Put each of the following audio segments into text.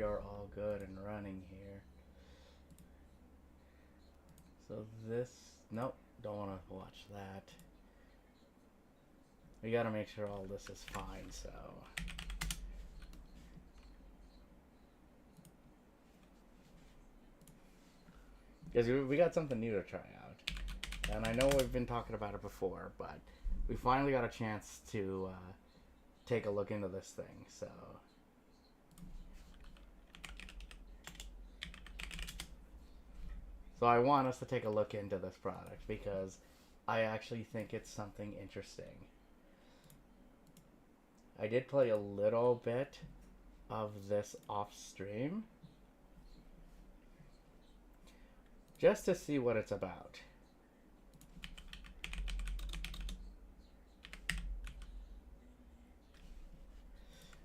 are all good and running here. So this, nope, don't want to watch that. We gotta make sure all this is fine, so. Because we got something new to try out. And I know we've been talking about it before, but we finally got a chance to take a look into this thing, so. So I want us to take a look into this product because I actually think it's something interesting. I did play a little bit of this off stream just to see what it's about.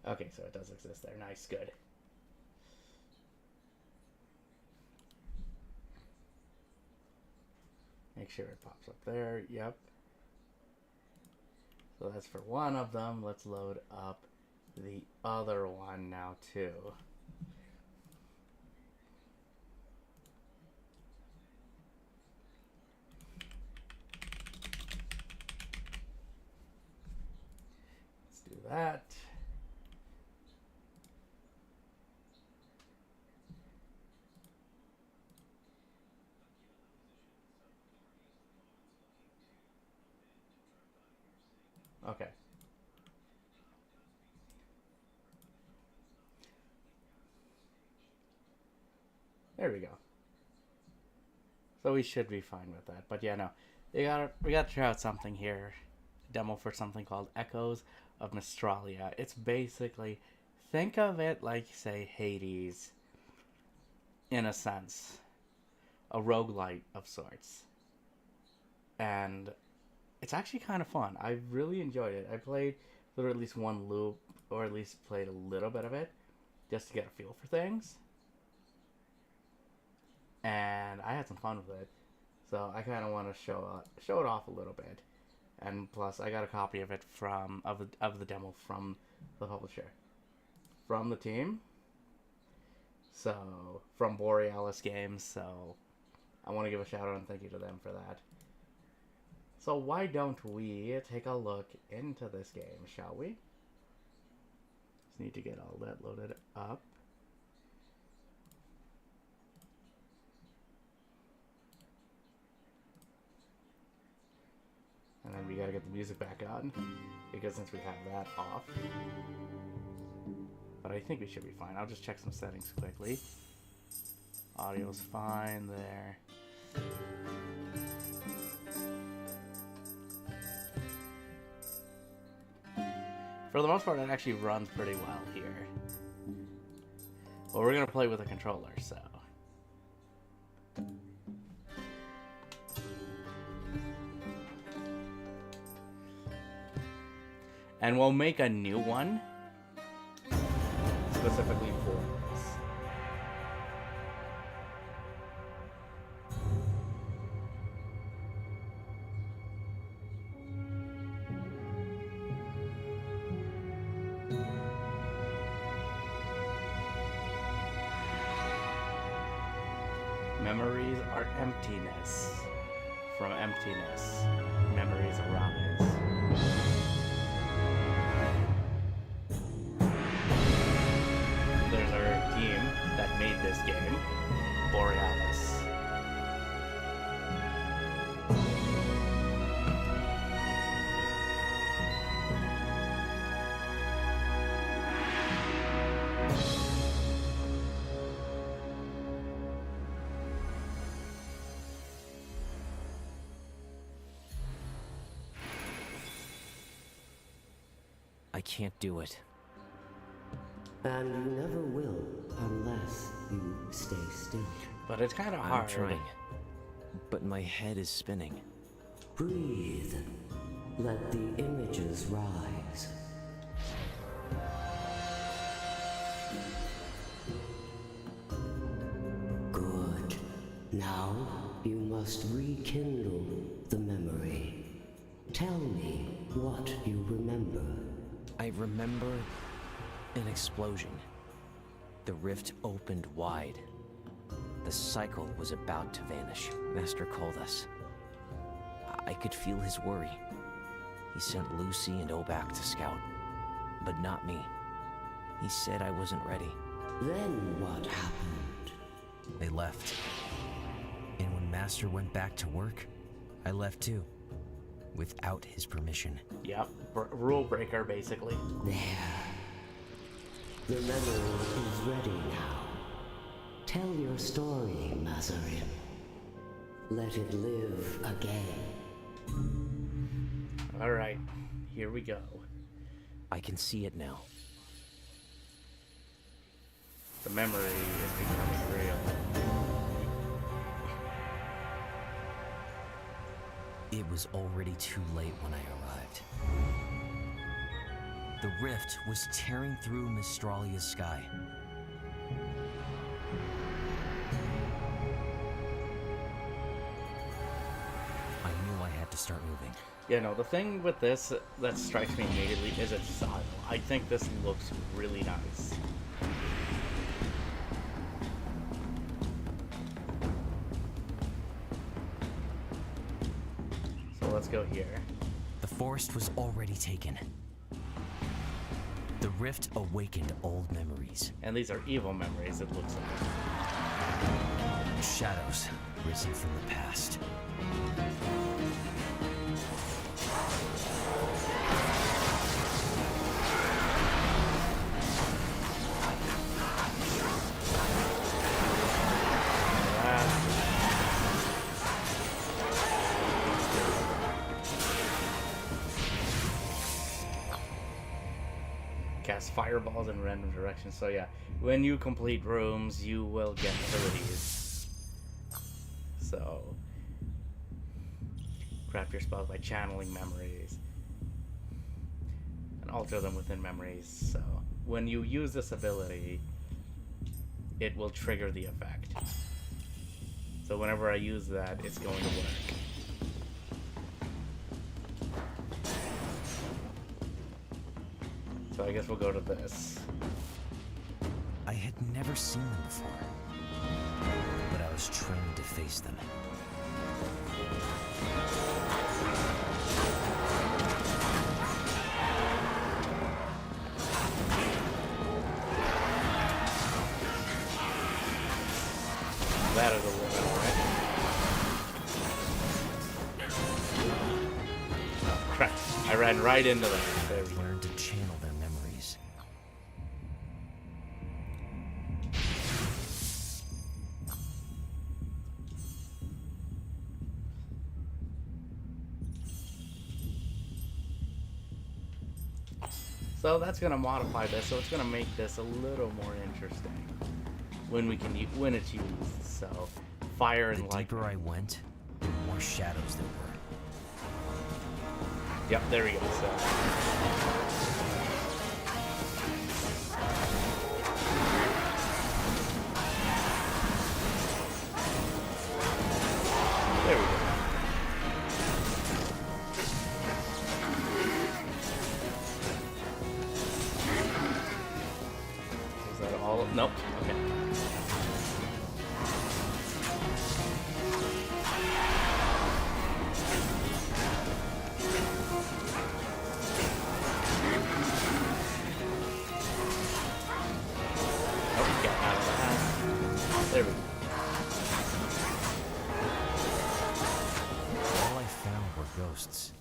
Okay, so it does exist there. Nice, good. Make sure it pops up there. Yep. So that's for one of them. Let's load up the other one now too. Let's do that. Okay. There we go. So we should be fine with that. But yeah, no. We gotta try out something here. Demo for something called Echoes of Mystralia. It's basically, think of it like, say, Hades, in a sense. A roguelite of sorts. And it's actually kind of fun. I really enjoyed it. I played through at least one loop, or at least played a little bit of it, just to get a feel for things. And I had some fun with it. So I kind of want to show it off a little bit. And plus, I got a copy of it of the demo from the publisher, from the team. So from Borealis Games. So I want to give a shout out and thank you to them for that. So why don't we take a look into this game, shall we? Just need to get all that loaded up. And then we gotta get the music back on, because since we have that off. But I think we should be fine. I'll just check some settings quickly. Audio's fine there. For the most part, it actually runs pretty well here. Well, we're gonna play with a controller, so. And we'll make a new one specifically for this. Memories are emptiness. From emptiness, memories arise. There's our team that made this game, Borealis. I can't do it. And you never will unless you stay still. But it's kind of hard. I'm trying, but my head is spinning. Breathe. Let the images rise. Good. Now you must rekindle the memory. Tell me what you remember. I remember an explosion. The rift opened wide. The cycle was about to vanish. Master called us. I could feel his worry. He sent Lucy and Obak to scout, but not me. He said I wasn't ready. Then what happened? They left. And when Master went back to work, I left too. Without his permission. Yep, rule breaker, basically. There. The memory is ready now. Tell your story, Mazarin. Let it live again. Alright, here we go. I can see it now. The memory is becoming real. It was already too late when I arrived. The rift was tearing through Mystralia's sky. I knew I had to start moving. Yeah, no, the thing with this that strikes me immediately is its style. I think this looks really nice. So let's go here. The forest was already taken. The rift awakened old memories. And these are evil memories, it looks like. Shadows risen from the past. Cast fireballs in random directions. So yeah, when you complete rooms, you will get abilities. So craft your spells by channeling memories and alter them within memories. So when you use this ability, it will trigger the effect. So whenever I use that, it's going to work. So I guess we'll go to this. I had never seen them before, but I was trained to face them. That is a little bit, right? Oh, crap. I ran right into that. There we go. Learned to channel their memories. So that's gonna modify this, so it's gonna make this a little more interesting when we can when it's used. So fire and The light. deeper I went, the more shadows there were. Yep, there we go. So there we go. Is that all? Nope. Okay. Oh, get out of that. There we go. All I found were ghosts.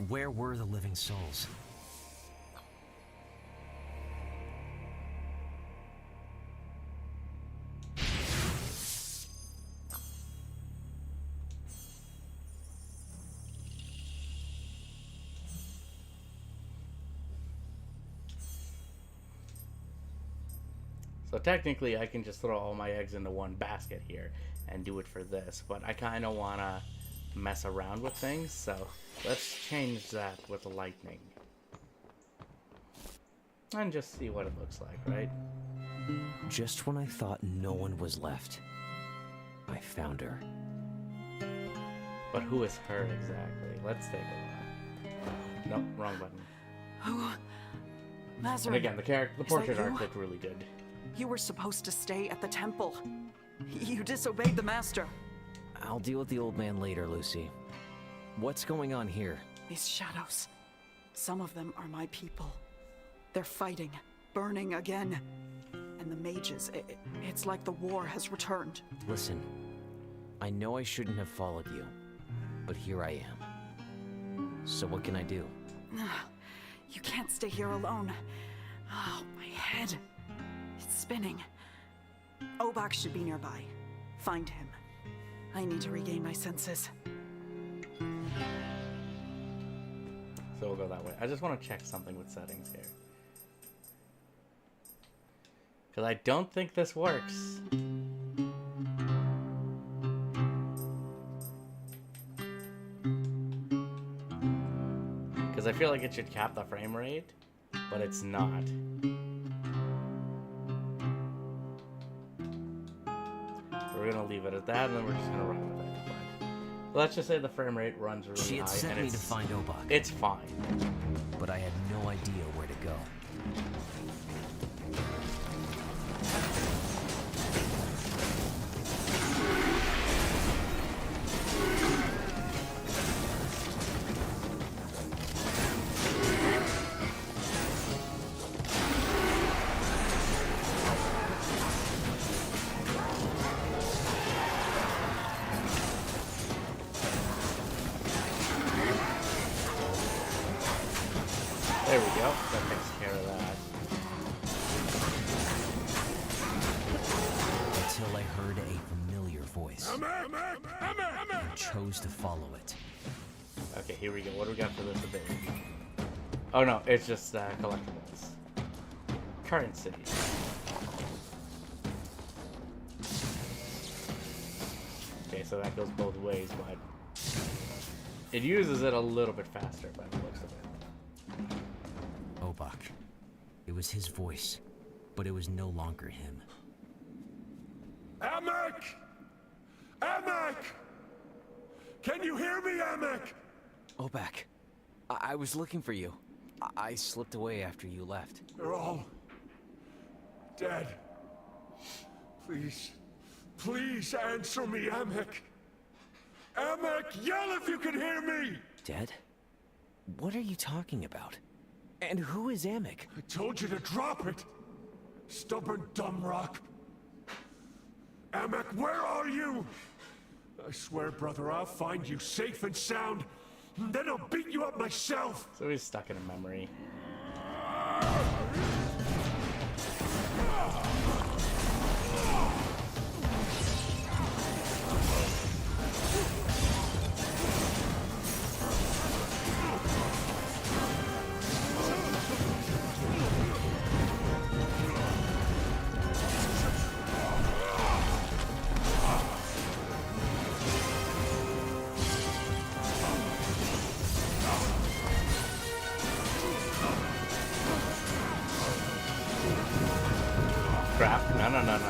Where were the living souls? So technically I can just throw all my eggs into one basket here and do it for this, but I kind of want to mess around with things, so let's change that with the lightning. And just see what it looks like, right? Just when I thought no one was left, I found her. But who is her exactly? Let's take a look. Nope, wrong button. Oh, And Mazarin. again, the Is that portrait art you? looked really good. You were supposed to stay at the temple. You disobeyed the master. I'll deal with the old man later, Lucy. What's going on here? These shadows. Some of them are my people. They're fighting, burning again. And the mages, it's like the war has returned. Listen, I know I shouldn't have followed you, but here I am. So what can I do? You can't stay here alone. Oh, my head. It's spinning. Obak should be nearby. Find him. I need to regain my senses. So we'll go that way. I just want to check something with settings here. Because I don't think this works. Because I feel like it should cap the frame rate, but it's not. We're gonna leave it at that, and then we're just gonna run with it. But let's just say the frame rate runs really high. She had sent me to find Obak. It's fine. But I had no idea where to go. There we go. That takes care of that. Until I heard a familiar voice. I chose to follow it. Okay, here we go. What do we got for this ability? Oh no, it's just collectibles. Currency. Okay, so that goes both ways, but it uses it a little bit faster by the looks of it. Obak. It was his voice, but it was no longer him. Amek! Amek! Can you hear me, Amek? Obak, I was looking for you. I slipped away after you left. They're all dead. Please, please answer me, Amek. Amek, yell if you can hear me! Dead? What are you talking about? And who is Amek? I told you to drop it! Stubborn dumb rock! Amek, where are you? I swear, brother, I'll find you safe and sound, and then I'll beat you up myself! So he's stuck in a memory. Crap. No, no, no, no.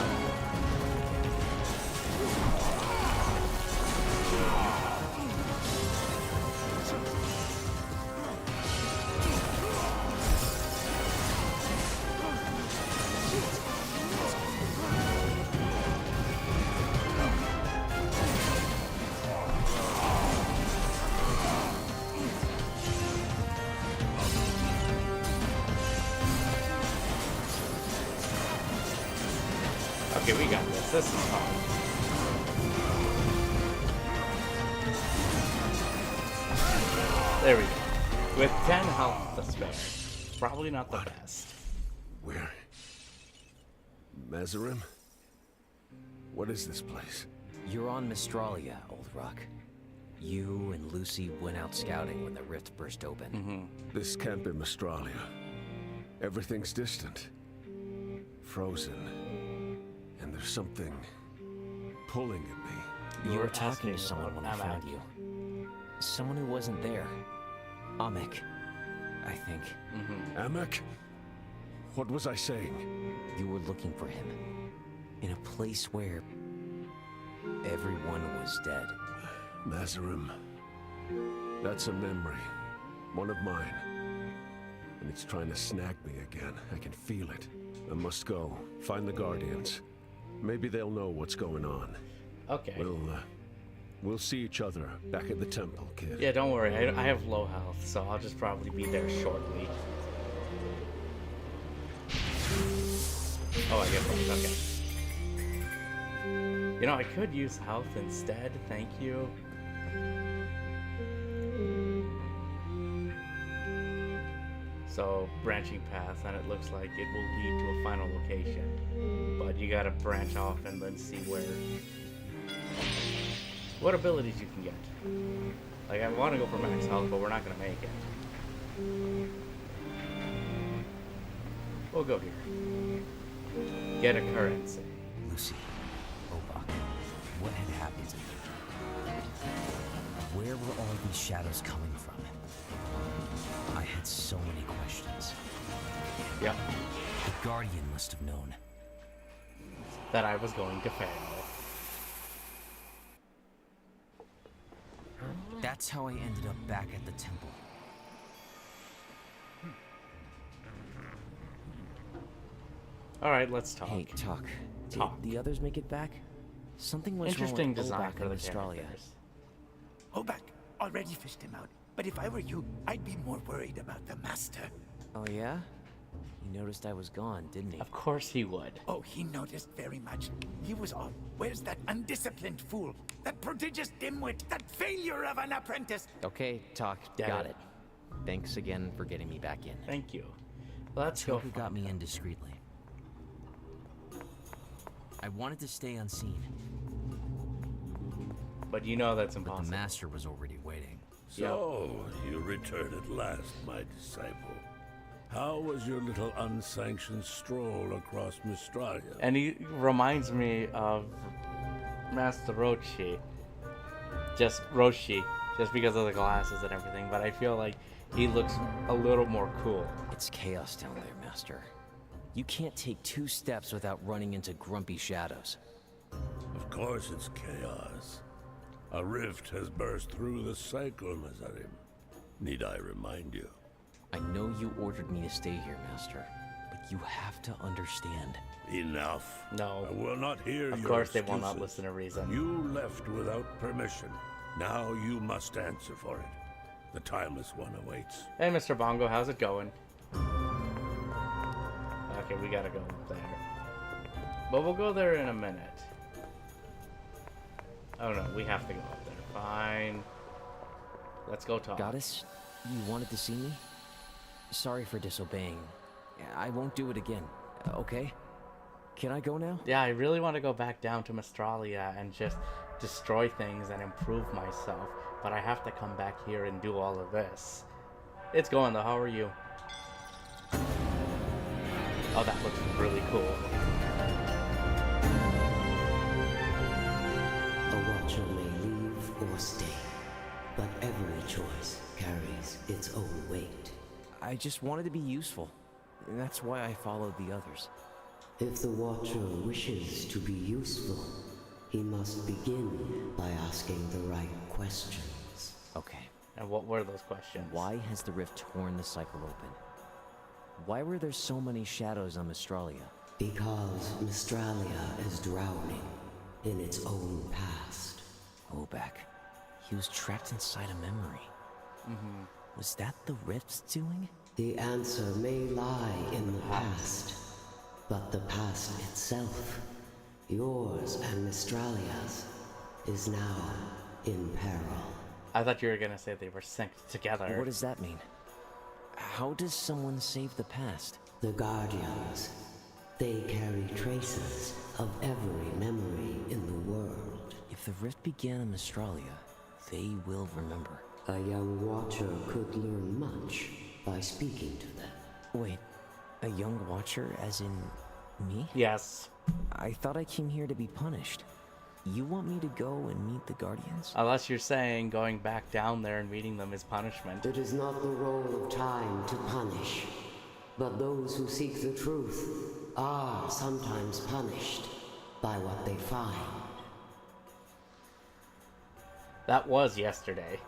Okay, we got this. This is fine. There we go. With 10 health to spare. Probably not the best. Where? Mazarim? What is this place? You're on Mystralia, Old Rock. You and Lucy went out scouting when the rift burst open. This can't be Mystralia. Everything's distant. Frozen. And there's something pulling at me. You were talking to asking someone when I about found you. Someone who wasn't there. Amek, I think. Amek? What was I saying? You were looking for him. In a place where everyone was dead. Mazarim. That's a memory. One of mine. And it's trying to snag me again. I can feel it. I must go. Find the Guardians. Maybe they'll know what's going on. Okay. We'll see each other back at the temple, kid. Yeah, don't worry. I have low health, so I'll just probably be there shortly. Oh, I get both. Okay. You know, I could use health instead. Thank you. So, branching path, and it looks like it will lead to a final location. But you gotta branch off and then see what abilities you can get. Like, I want to go for max health, but we're not gonna make it. We'll go here. Get a currency. Lucy, Obak, what had happened to me? Where were all these shadows coming from? I had so many questions. Yep. The Guardian must have known. That I was going to fail. That's how I ended up back at the temple. Alright, let's talk. Hey, talk. Talk. Did the others make it back? Something was Interesting wrong with design Obak for and the Mystralia. characters. Obak already fished him out, but if I were you, I'd be more worried about the Master. Oh yeah? He noticed I was gone, didn't he? Of course he would. Oh, he noticed very much. He was all, where's that undisciplined fool? That prodigious dimwit? That failure of an apprentice? Okay, talk. Get Got it. it. Thanks again for getting me back in. Thank you. Let's go. Who got me in discreetly? I wanted to stay unseen, But you know that's but impossible. the Master was already waiting. So, you return at last, my disciple. How was your little unsanctioned stroll across Mystralia? And he reminds me of Master Roshi. Just because of the glasses and everything. But I feel like he looks a little more cool. It's chaos down there, Master. You can't take 2 steps without running into grumpy shadows. Of course it's chaos. A rift has burst through the cycle, Mazarim. Need I remind you? I know you ordered me to stay here, Master, but you have to understand. Enough. No. I will not hear Of your course they will not excuses. listen to reason. You left without permission. Now you must answer for it. The timeless one awaits. Hey, Mr. Bongo, how's it going? Okay, we gotta go there. But we'll go there in a minute. Oh no, we have to go up there. Fine. Let's go talk. Goddess, you wanted to see me? Sorry for disobeying. I won't do it again, okay? Can I go now? Yeah, I really want to go back down to Mystralia and just destroy things and improve myself. But I have to come back here and do all of this. It's going though, how are you? Oh, that looks really cool. A watcher may leave or stay, but every choice carries its own weight. I just wanted to be useful. And that's why I followed the others. If the watcher wishes to be useful, he must begin by asking the right questions. Okay. And what were those questions? Why has the rift torn the cycle open? Why were there so many shadows on Mystralia? Because Mystralia is drowning in its own past. Obak. He was trapped inside a memory. Was that the rift's doing? The answer may lie in the past, but the past itself, yours and Mystralia's, is now in peril. I thought you were gonna say they were synced together. What does that mean? How does someone save the past? The Guardians, they carry traces of every memory in the world. If the rift began in Mystralia, they will remember. A young watcher could learn much by speaking to them. Wait, a young watcher as in me? Yes. I thought I came here to be punished. You want me to go and meet the Guardians? Unless you're saying going back down there and meeting them is punishment. It is not the role of time to punish, but those who seek the truth are sometimes punished by what they find. That was yesterday.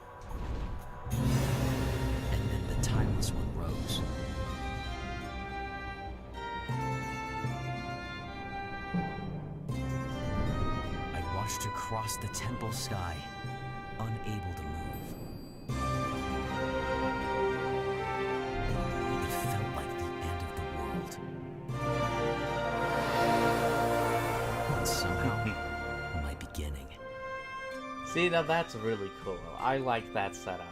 And then the Timeless One rose. marched across the temple sky, unable to move. It felt like the end of the world. And somehow, my beginning. See, now that's really cool. I like that setup.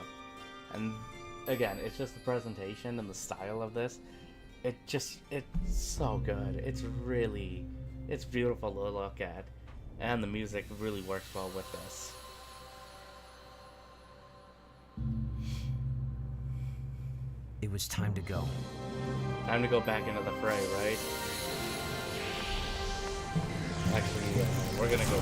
And again, it's just the presentation and the style of this. It's so good. It's beautiful to look at. And the music really works well with this. It was time to go. Time to go back into the fray, right? Actually, we're gonna go.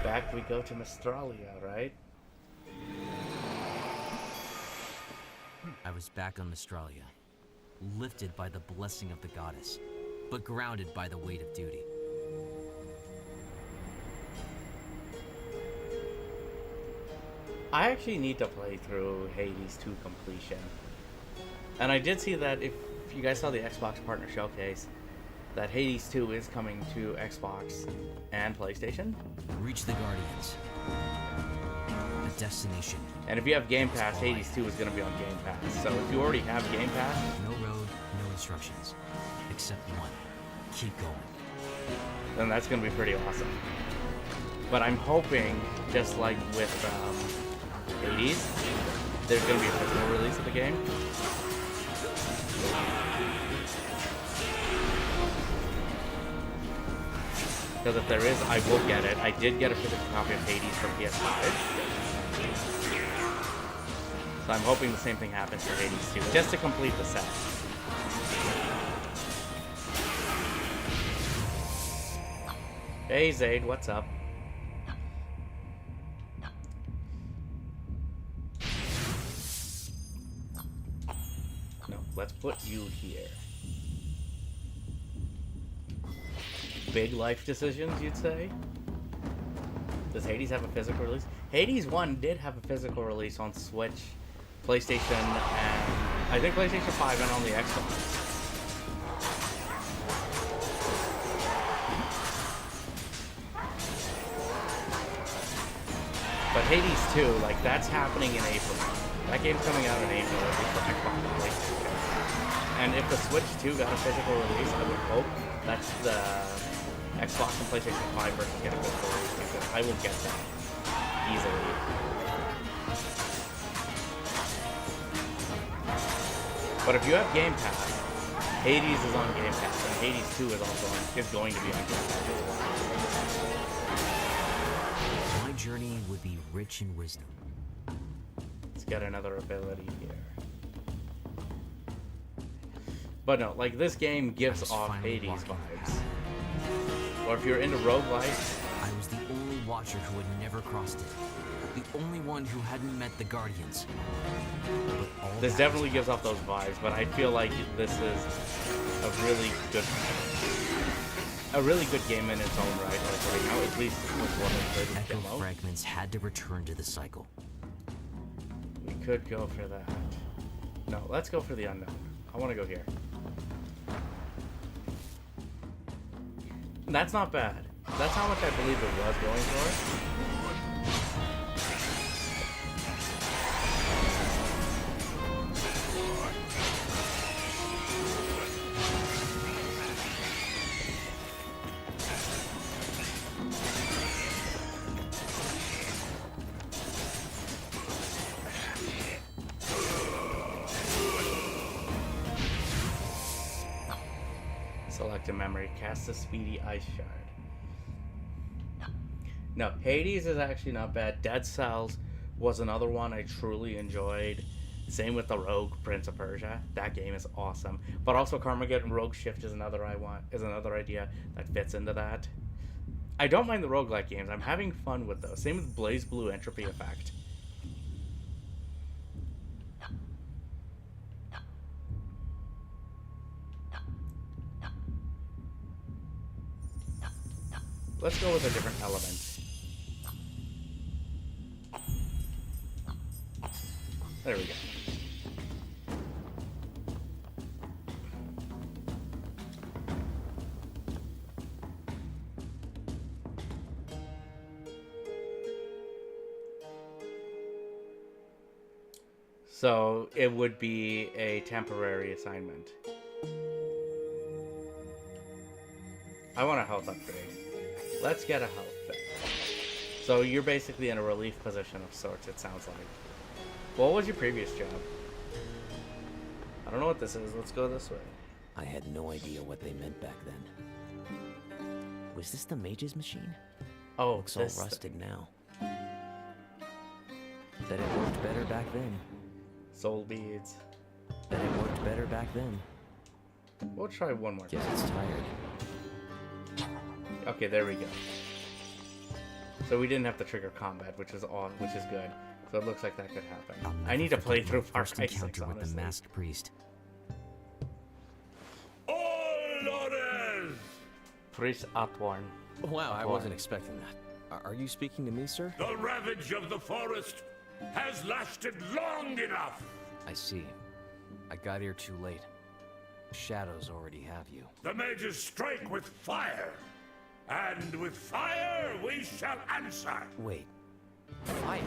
Back we go to Mystralia, right? I was back on Mystralia, lifted by the blessing of the goddess, but grounded by the weight of duty. I actually need to play through Hades 2 completion. And I did see that if you guys saw the Xbox Partner Showcase, that Hades 2 is coming to Xbox and PlayStation. Reach the Guardians. A destination. And if you have Game Pass, Hades 2 is going to be on Game Pass. So if you already have Game Pass... No road, no instructions. Except one. Keep going. Then that's going to be pretty awesome. But I'm hoping, just like with Hades, there's going to be a physical release of the game. Because if there is, I will get it. I did get a physical copy of Hades for PS5. So I'm hoping the same thing happens for Hades 2, just to complete the set. Hey Zaid, what's up? No, let's put you here. Big life decisions, you'd say? Does Hades have a physical release? Hades 1 did have a physical release on Switch, PlayStation, and I think PlayStation 5 and on the Xbox. But Hades 2, like, that's happening in April. That game's coming out in April, at least for Xbox and PlayStation. And if the Switch 2 got a physical release, I would hope that's the Xbox and PlayStation 5 version get a physical release, because I will get that easily. But if you have Game Pass, Hades is on Game Pass, and Hades 2 is also going to be on Game Pass as well. My journey would be rich in wisdom. Let's get another ability here. But no, like, this game gives off Hades vibes. Or if you're into roguelikes, I was the only watcher who had never crossed it. The only one who hadn't met the Guardians. This definitely gives off those vibes, but I feel like this is a really good game in its own right, like right now, at least with what I've played with Echo demo. fragments had to return to the cycle. We could go for that. No, let's go for the unknown. I want to go here. That's not bad. That's how much I believe it was going for. Select a memory, cast a speedy ice shard. No, Hades is actually not bad. Dead Cells was another one I truly enjoyed. Same with the Rogue Prince of Persia. That game is awesome. But also Carmageddon Rogue Shift is another idea that fits into that. I don't mind the roguelike games. I'm having fun with those. Same with Blaze Blue Entropy Effect. Let's go with a different element. There we go. So it would be a temporary assignment. I want a health upgrade. Let's get a health thing. So you're basically in a relief position of sorts, it sounds like. What was your previous job? I don't know what this is. Let's go this way. I had no idea what they meant back then. Was this the mage's machine? Oh, Looks all rusted now. That it worked better back then. Soul beads. That it worked better back then. We'll try one more. Guess it's tired. Okay, there we go. So we didn't have to trigger combat, which is good. So it looks like that could happen. I need to play through Far Cry 6, encounter with the honestly. masked priest. All orders! Priest Atwarn. Wow, I wasn't expecting that. Are you speaking to me, sir? The ravage of the forest has lasted long enough. I see. I got here too late. Shadows already have you. The mages strike with fire, and with fire we shall answer. Wait. Fire?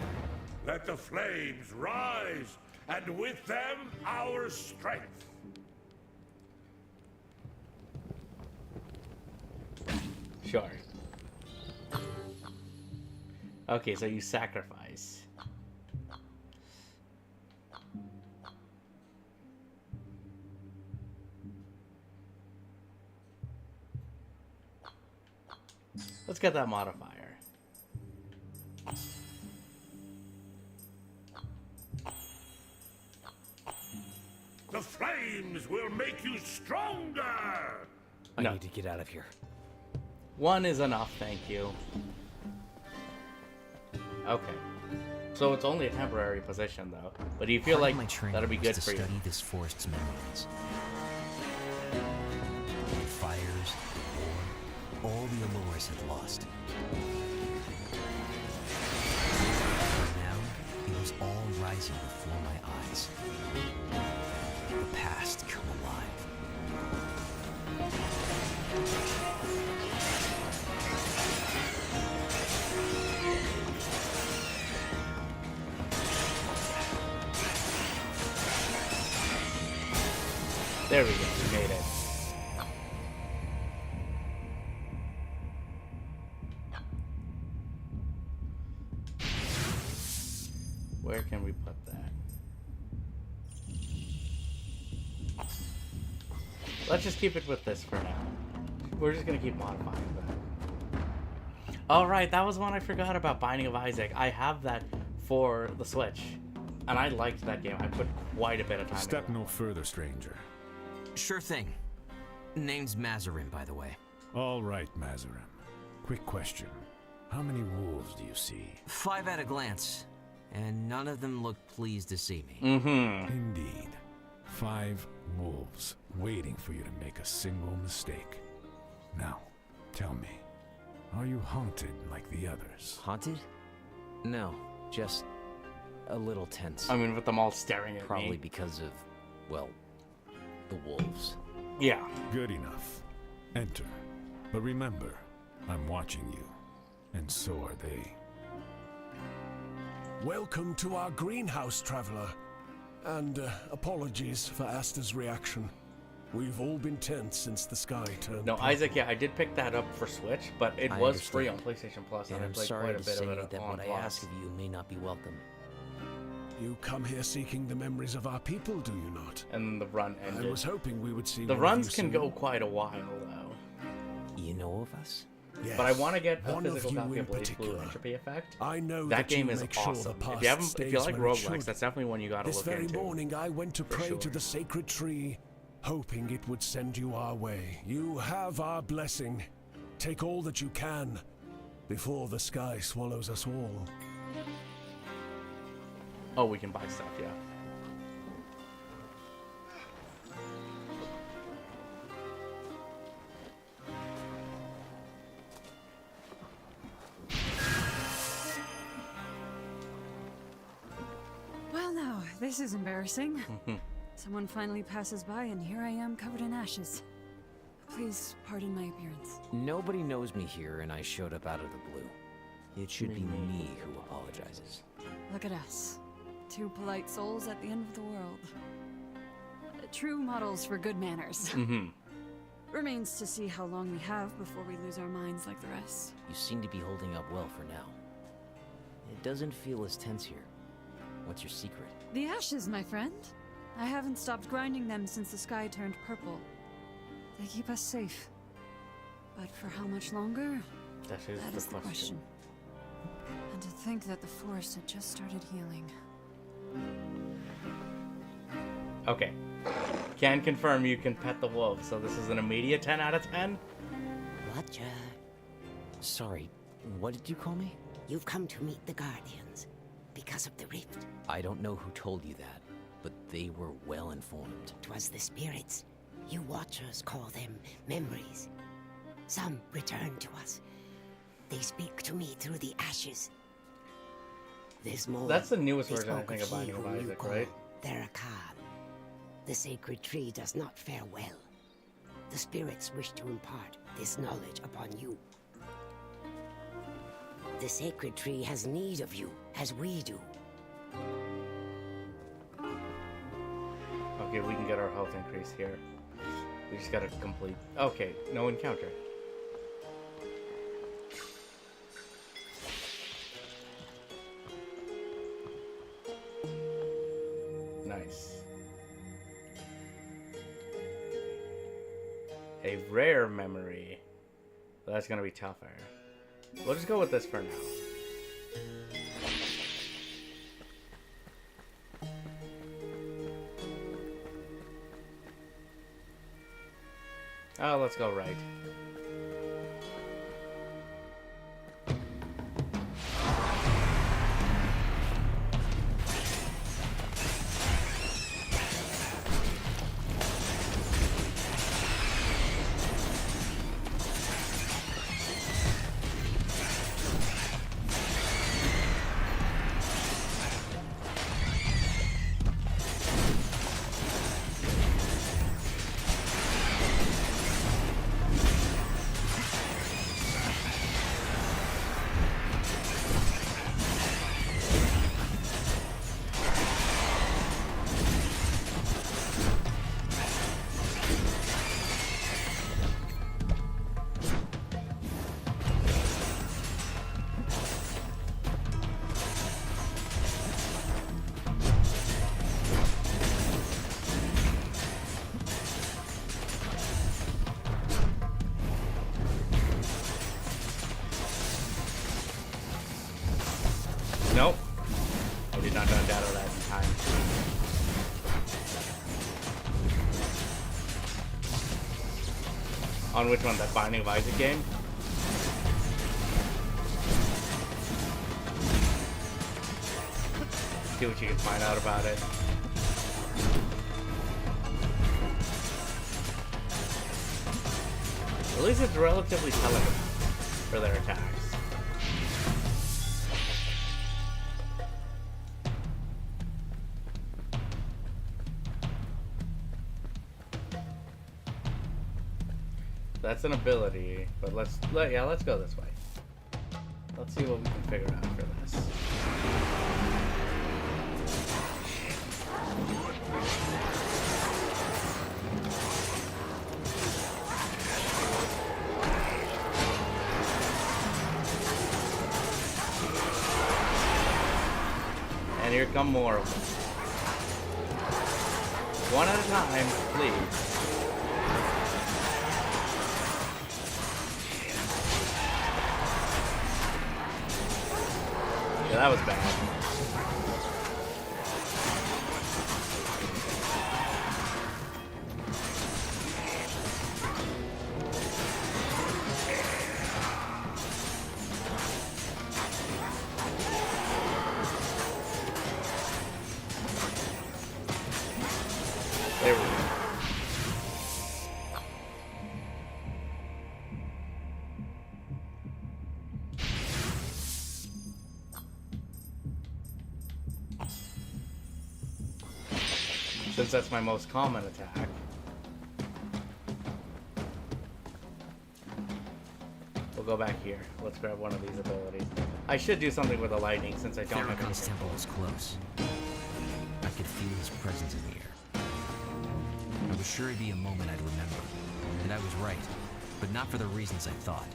Let the flames rise, and with them our strength. Sure. Okay, so you sacrifice. Let's get that modifier. The flames will make you stronger. I No. need to get out of here. One is enough, thank you. Okay. So it's only a temporary position, though. But do you feel Part of like my training that'll be was good to for you? study this forest's memories. The fires, the war, all the allures had lost. But now, it was all rising before my eyes. The past come alive. There we go, we made it. Where can we put that? Let's just keep it with this for now. We're just gonna keep modifying that. Alright, that was one I forgot about, Binding of Isaac. I have that for the Switch. And I liked that game. I put quite a bit of time Step into it. no further, stranger. Sure thing. Name's Mazarin, by the way. All right, Mazarin. Quick question. How many wolves do you see? 5 at a glance, and none of them look pleased to see me. Mm-hmm. Indeed. 5 wolves waiting for you to make a single mistake. Now, tell me, are you haunted like the others? Haunted? No, just a little tense. I mean, with them all staring at Probably me. because of, well, the wolves. Yeah. Good enough. Enter. But remember, I'm watching you, and so are they. Welcome to our greenhouse, traveler. And apologies for Asta's reaction. We've all been tense since the sky turned No, purple. Isaac, yeah, I did pick that up for Switch, but it I was free on understand. PlayStation Plus, And and I I'm played sorry quite a to bit say of it that on what I Plus. ask of you may not be welcome. You come here seeking the memories of our people, do you not? And then the run I ended. was hoping we would see The one of runs you can soon. go quite a while, though. You know of us? Yes. But I want to get a One of physical you copy in of Blaze Blue particular. Entropy Effect. I know That game you is make sure the awesome. past If you like stays where it roguelikes, should. that's definitely one you gotta This look very into. morning, I went to pray sure. to the sacred tree, hoping it would send you our way. You have our blessing. Take all that you can before the sky swallows us all. Oh, we can buy stuff, yeah. Well, now, this is embarrassing. Someone finally passes by, and here I am covered in ashes. Please pardon my appearance. Nobody knows me here, and I showed up out of the blue. It should be me who apologizes. Look at us. Two polite souls at the end of the world. True models for good manners. Mm-hmm. Remains to see how long we have before we lose our minds like the rest. You seem to be holding up well for now. It doesn't feel as tense here. What's your secret? The ashes, my friend. I haven't stopped grinding them since the sky turned purple. They keep us safe. But for how much longer? That is the question. And to think that the forest had just started healing. Okay. Can confirm you can pet the wolf, so this is an immediate 10 out of 10? Watcher, Sorry, what did you call me? you've come to meet the Guardians because of the rift. I don't know who told you that, but they were well informed. 'Twas the spirits. You Watchers call them memories. Some return to us. They speak to me through the ashes. This morning, That's the newest they version, I spoke think, of he Binding of whom you Isaac, call right? Therakan. The sacred tree does not fare well. The spirits wish to impart this knowledge upon you. The sacred tree has need of you, as we do. Okay, we can get our health increase here. We just gotta complete... Okay, no encounter. Nice. A rare memory. That's gonna be tougher. We'll just go with this for now. Oh, let's go right. Nope. I did not unshadow that in time. On which one? That Binding of Isaac game? See what you can find out about it. At least it's relatively telegraphed for their attacks. That's an ability, but let's go this way. Let's see what we can figure out for this. And here come more of them. One at a time, please. Yeah, that was bad. There we go. Since that's my most common attack. We'll go back here. Let's grab one of these abilities. I should do something with the lightning since I don't have Therakan's anything. temple is close. feel his presence in the air. I was sure it'd be a moment I'd remember, and I was right, but not for the reasons I thought.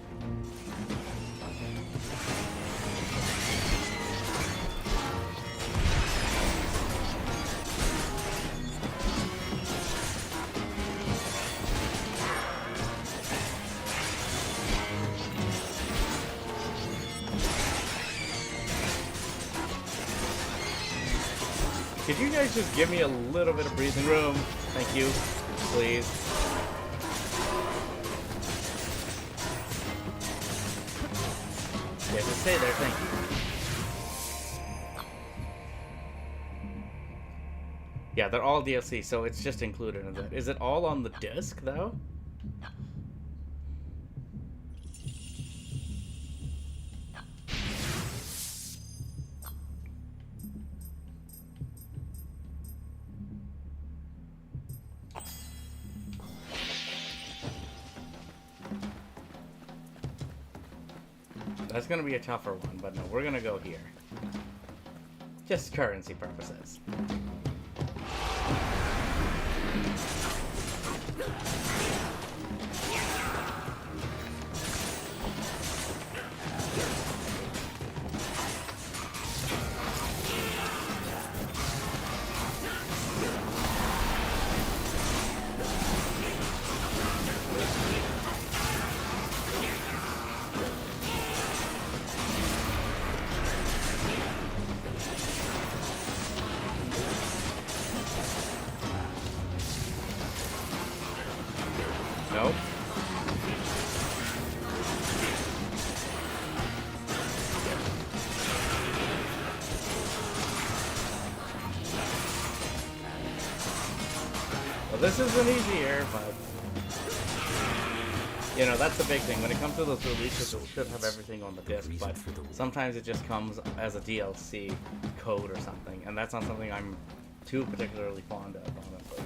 Could you guys just give me a little bit of breathing room? Thank you. Please. Yeah, just stay there, thank you. Yeah, they're all DLC, so it's just included in that. Is it all on the disc, though? That's gonna be a tougher one, but no, we're gonna go here. Just currency purposes. Nope. Well, this isn't easier, but you know, that's the big thing. When it comes to those releases, it should have everything on the disc, but sometimes it just comes as a DLC code or something, and that's not something I'm too particularly fond of, honestly.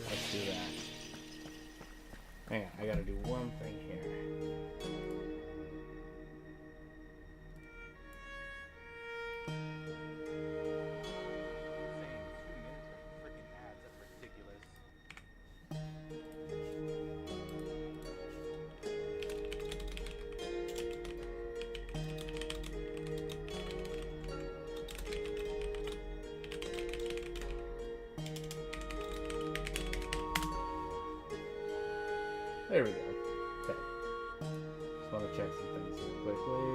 Let's do that. Hang on, I gotta do one thing here. There we go. Okay. Just want to check some things real quickly.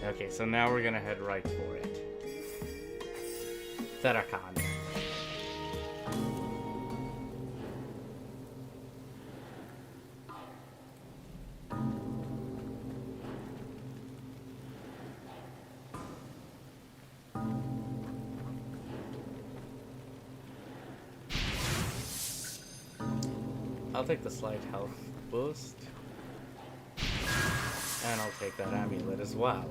Okay, so now we're gonna head right for it. Therakan. I'll take the slight health boost. And I'll take that amulet as well.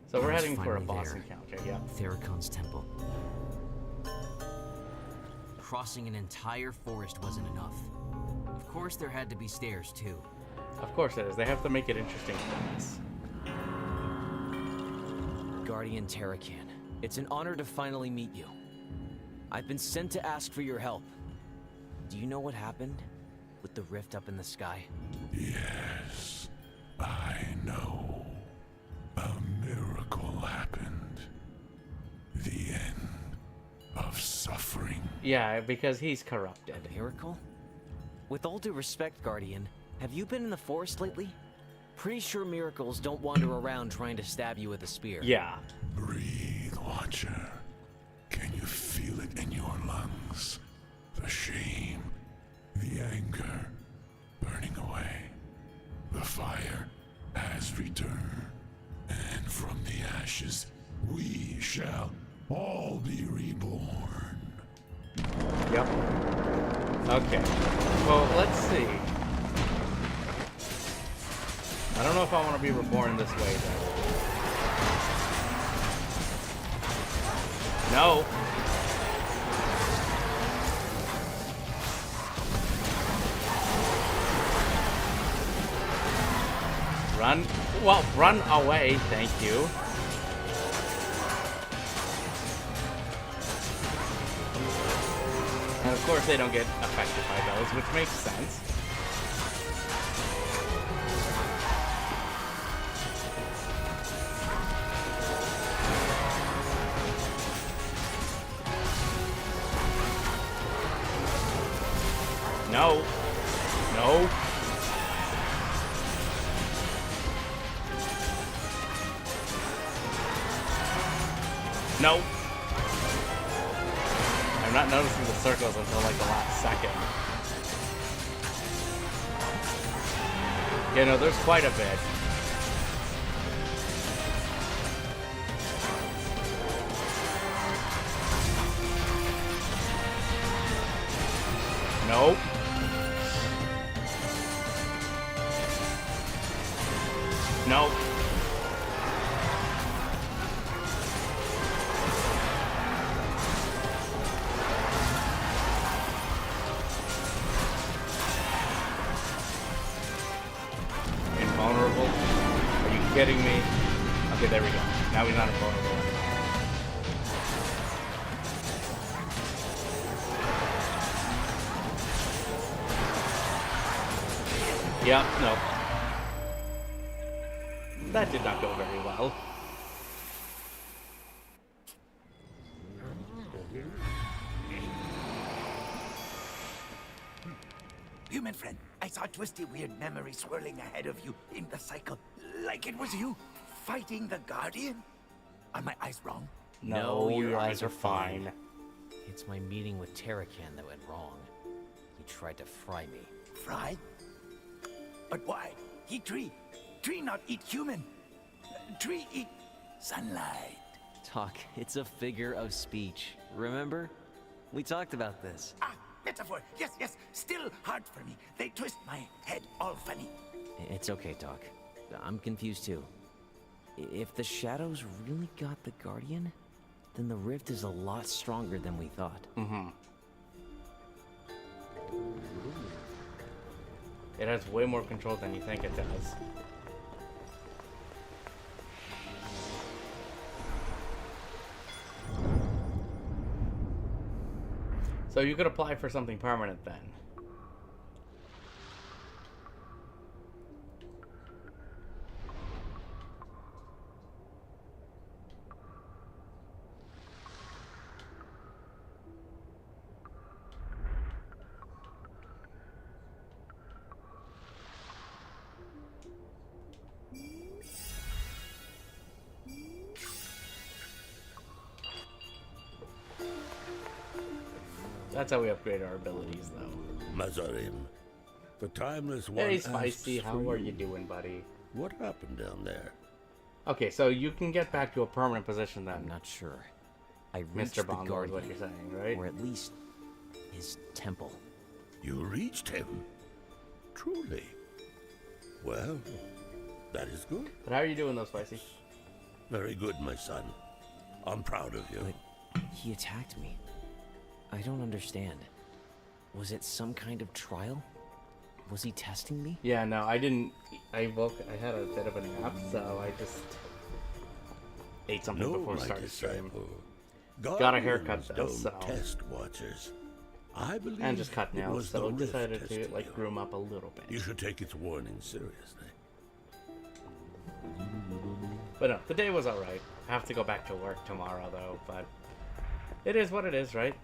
So we're heading for a boss encounter, yeah. Therakan's temple. Crossing an entire forest wasn't enough. Of course there had to be stairs too. Of course it is. They have to make it interesting for us. Guardian Terakan, it's an honor to finally meet you. I've been sent to ask for your help. Do you know what happened with the rift up in the sky? Yes, I know. A miracle happened. The end of suffering. Yeah, because he's corrupted. A miracle? With all due respect, Guardian, have you been in the forest lately? Pretty sure miracles don't wander around trying to stab you with a spear. Yeah. Breathe, Watcher. Can you feel it in your lungs? The shame, the anger, burning away. The fire has returned, and from the ashes we shall all be reborn. Yep. Okay. Well, let's see. I don't know if I want to be reborn this way, though. No. Run. Well, run away, thank you. And of course they don't get affected by those, which makes sense. No. No. No. I'm not noticing the circles until like the last second. You know, there's quite a bit. Nope. Nope. Invulnerable? Are you kidding me? Okay, there we go. Now he's not invulnerable anymore. Yep, no. That did not go very well. Human friend, I saw a twisty, weird memory swirling ahead of you in the cycle. Like it was you fighting the Guardian? Are my eyes wrong? No, your eyes are fine. It's my meeting with Terracan that went wrong. He tried to fry me. Fry? But why? Eat tree. Tree not eat human. Tree eat sunlight. Talk, it's a figure of speech. Remember? We talked about this. Ah, metaphor. Yes, yes. Still hard for me. They twist my head all funny. It's okay, Doc. I'm confused too. If the shadows really got the Guardian, then the rift is a lot stronger than we thought. Mm-hmm. It has way more control than you think it does. So you could apply for something permanent then. That's how we upgrade our abilities, though. Mazarim, the Timeless One. Hey, Spicy, asks how for are you doing, buddy? What happened down there? Okay, so you can get back to a permanent position then. I'm not sure. I reached Mr. the Bond is Guardian, what you're saying, right? or at least his temple. You reached him? Truly? Well, that is good. But how are you doing, though, Spicy? Very good, my son. I'm proud of you. But he attacked me. I don't understand. Was it some kind of trial? Was he testing me? Yeah, no, I didn't. I had a bit of a nap, so I just ate something No, before my starting stream. disciple. Got a haircut, though, Don't so. test watchers. I believe And just cut it nails, was so the decided rift to, testing like, you. groom up a little bit. You should take its warning seriously. But no, the day was alright. I have to go back to work tomorrow, though, but it is what it is, right?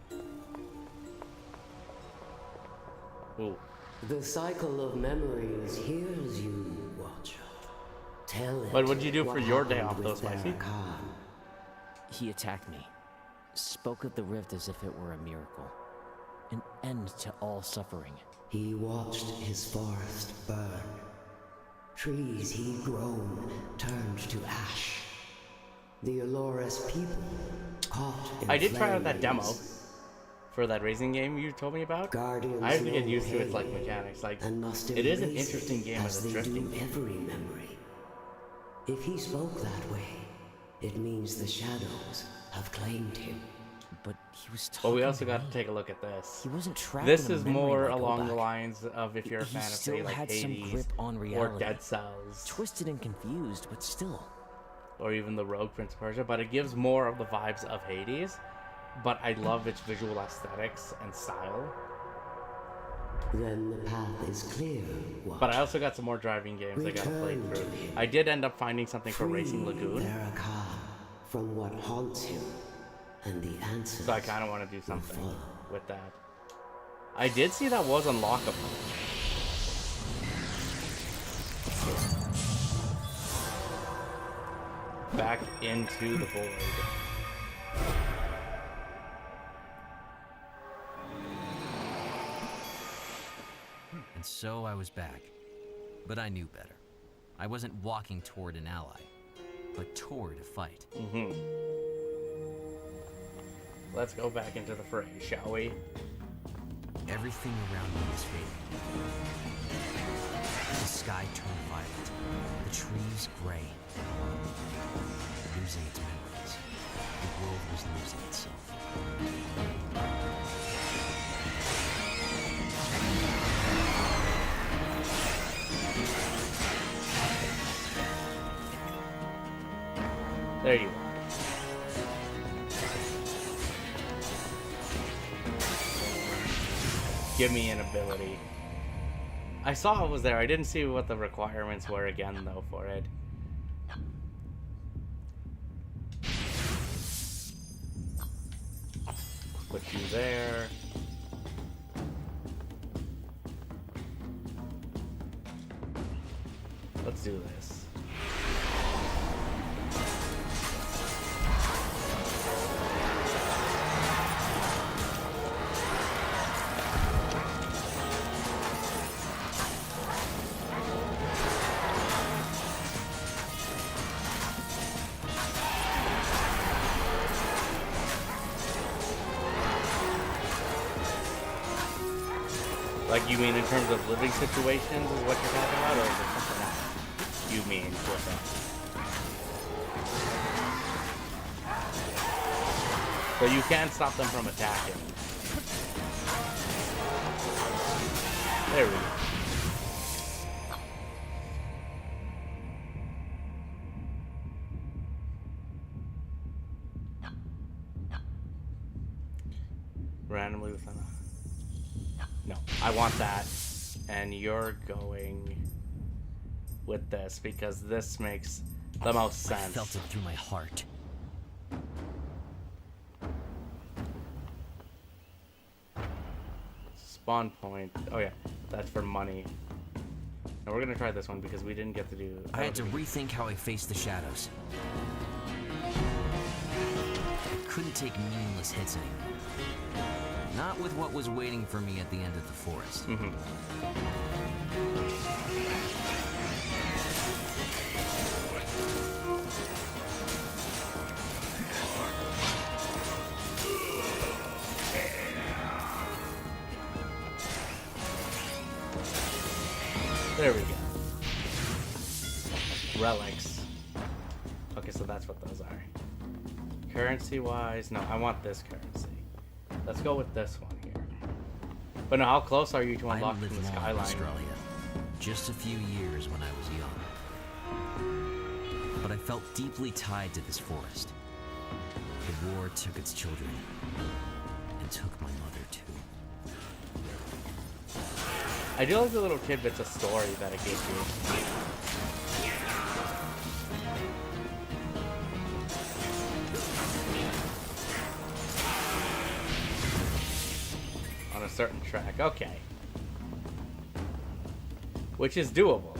Ooh. The cycle of memories hears you, Watcher. Tell it. But what'd you do for what your day happened off, though, with Spicy? Khan. He attacked me. Spoke of the rift as if it were a miracle. An end to all suffering. He watched his forest burn. Trees he'd grown turned to ash. The Aloras people caught in I did try out that demo flames. for that racing game you told me about. Guardians I have to get know used to its like Hay mechanics. Like, and must it is an embrace interesting it game as a they drifting do game. every memory. If he spoke that way, it means the shadows have claimed him. But he was talking But we also to got me. to take a look at this. He wasn't trapped This in a is memory more like along the Obak. lines of if you're a He fan of, still say, like had some Hades grip on or reality. Dead Cells, Twisted and confused, but still. or even the Rogue Prince of Persia, but it gives more of the vibes of Hades. But I love its visual aesthetics and style. Then the path is clear, Watcher. But I also got some more driving games I gotta play Return through. to him. I did end up finding something for Free Racing Lagoon, Veracar from what haunts him, and the answers. so I kind of want to do something follow. with that. I did see that was unlockable. Back into the void. And so I was back. But I knew better. I wasn't walking toward an ally, but toward a fight. Let's go back into the fray, shall we? Everything around me is fading. The sky turned violet. The trees gray. Losing its memories. The world was losing itself. There you are. Give me an ability. I saw it was there. I didn't see what the requirements were again, though, for it. Put you there. Let's do this. Like, you mean in terms of living situations is what you're talking about, or is there something else you mean with that? So you can stop them from attacking. There we go. Randomly within a... No, I want that. And you're going with this because this makes the most I sense. felt it through my heart. Spawn point. Oh yeah, that's for money. Now we're gonna try this one because we didn't get to do... I had to rethink how I faced the shadows. I couldn't take meaningless hits anymore. Not with what was waiting for me at the end of the forest. There we go. Relics. Okay, so that's what those are. Currency-wise, no, I want this currency. Let's go with this one here. But no, how close are you to I unlocking lived the long in skyline? Australia. Just a few years when I was young. But I felt deeply tied to this forest. The war took its children, and took my mother too. I do like the little tidbits of story that it gives you. On a certain track, okay. Which is doable.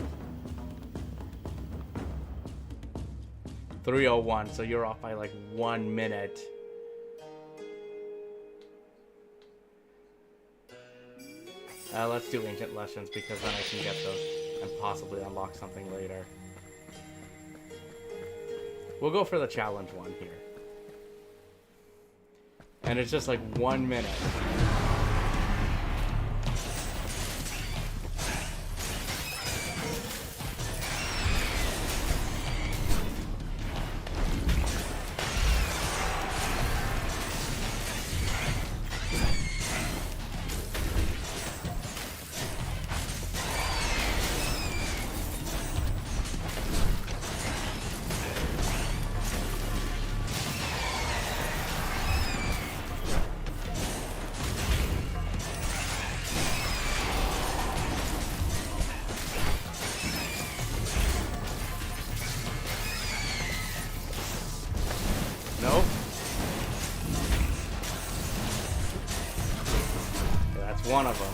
3:01, so you're off by like 1 minute. Let's do Ancient Legends because then I can get those. and possibly unlock something later. We'll go for the challenge one here. And it's just like 1 minute. Nope. Okay, that's one of them.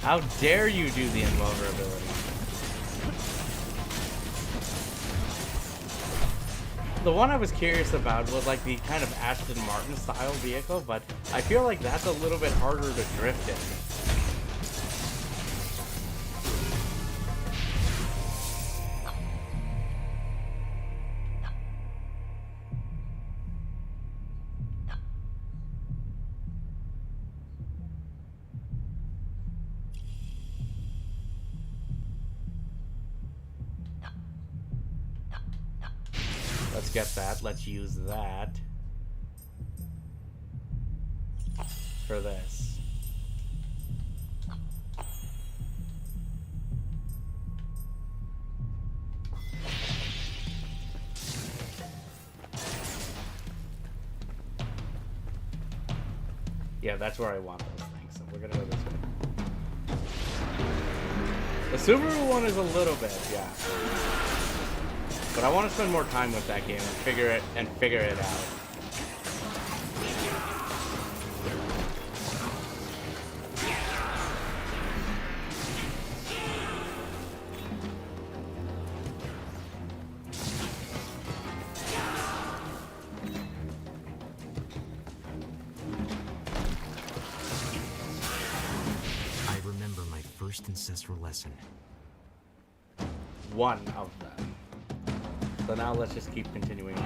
How dare you do the invulnerability? The one I was curious about was like the kind of Aston Martin style vehicle, but I feel like that's a little bit harder to drift in. Let's get that. Let's use that for this. Yeah, that's where I want those things, so we're gonna go this way. The Subaru one is a little bit, yeah. But I want to spend more time with that game and figure it out. I remember my first ancestral lesson. One of them. So now let's just keep continuing on.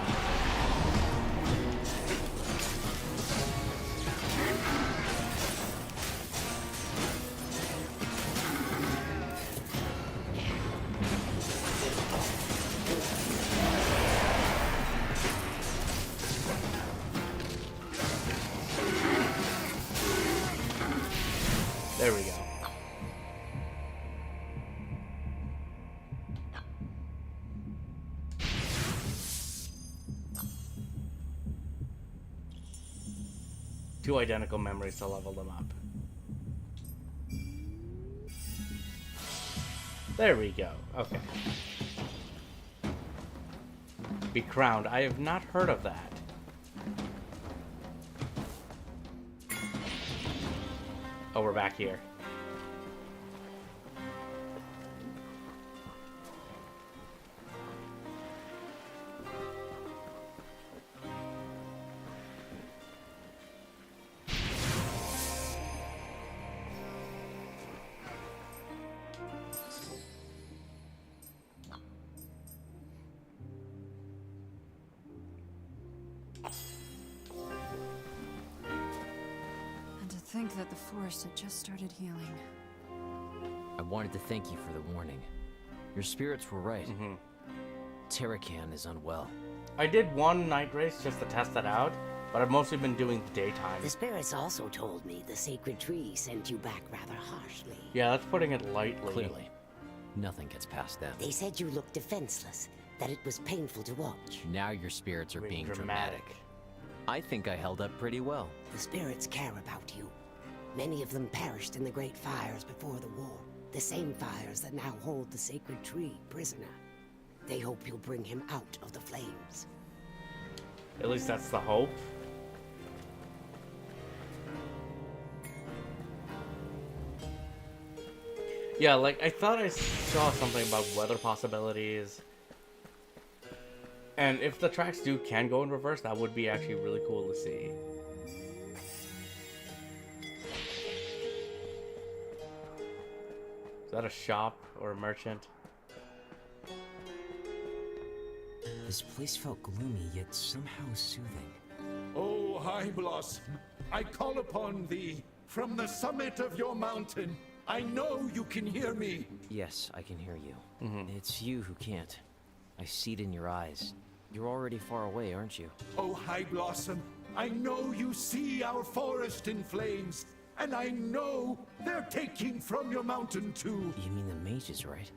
There we go. Two identical memories to level them up. There we go. Okay. Be crowned. I have not heard of that. Oh, we're back here. And to think that the forest had just started healing. I wanted to thank you for the warning. Your spirits were right. Terracan is unwell. I did one night race just to test that out, but I've mostly been doing the daytime. The spirits also told me the sacred tree sent you back rather harshly. Yeah, that's putting it lightly. Clearly, nothing gets past them. They said you looked defenseless, that it was painful to watch. Now your spirits are being dramatic. I think I held up pretty well. The spirits care about you. Many of them perished in the great fires before the war. The same fires that now hold the sacred tree prisoner. They hope you'll bring him out of the flames. At least that's the hope. Yeah, like, I thought I saw something about weather possibilities. And if the tracks can go in reverse, that would be actually really cool to see. that a shop or a merchant? This place felt gloomy, yet somehow soothing. Oh, High Blossom, I call upon thee from the summit of your mountain. I know you can hear me. Yes, I can hear you. It's you who can't. I see it in your eyes. You're already far away, aren't you? Oh, High Blossom, I know you see our forest in flames, and I know they're taking from your mountain too. You mean the mages, right?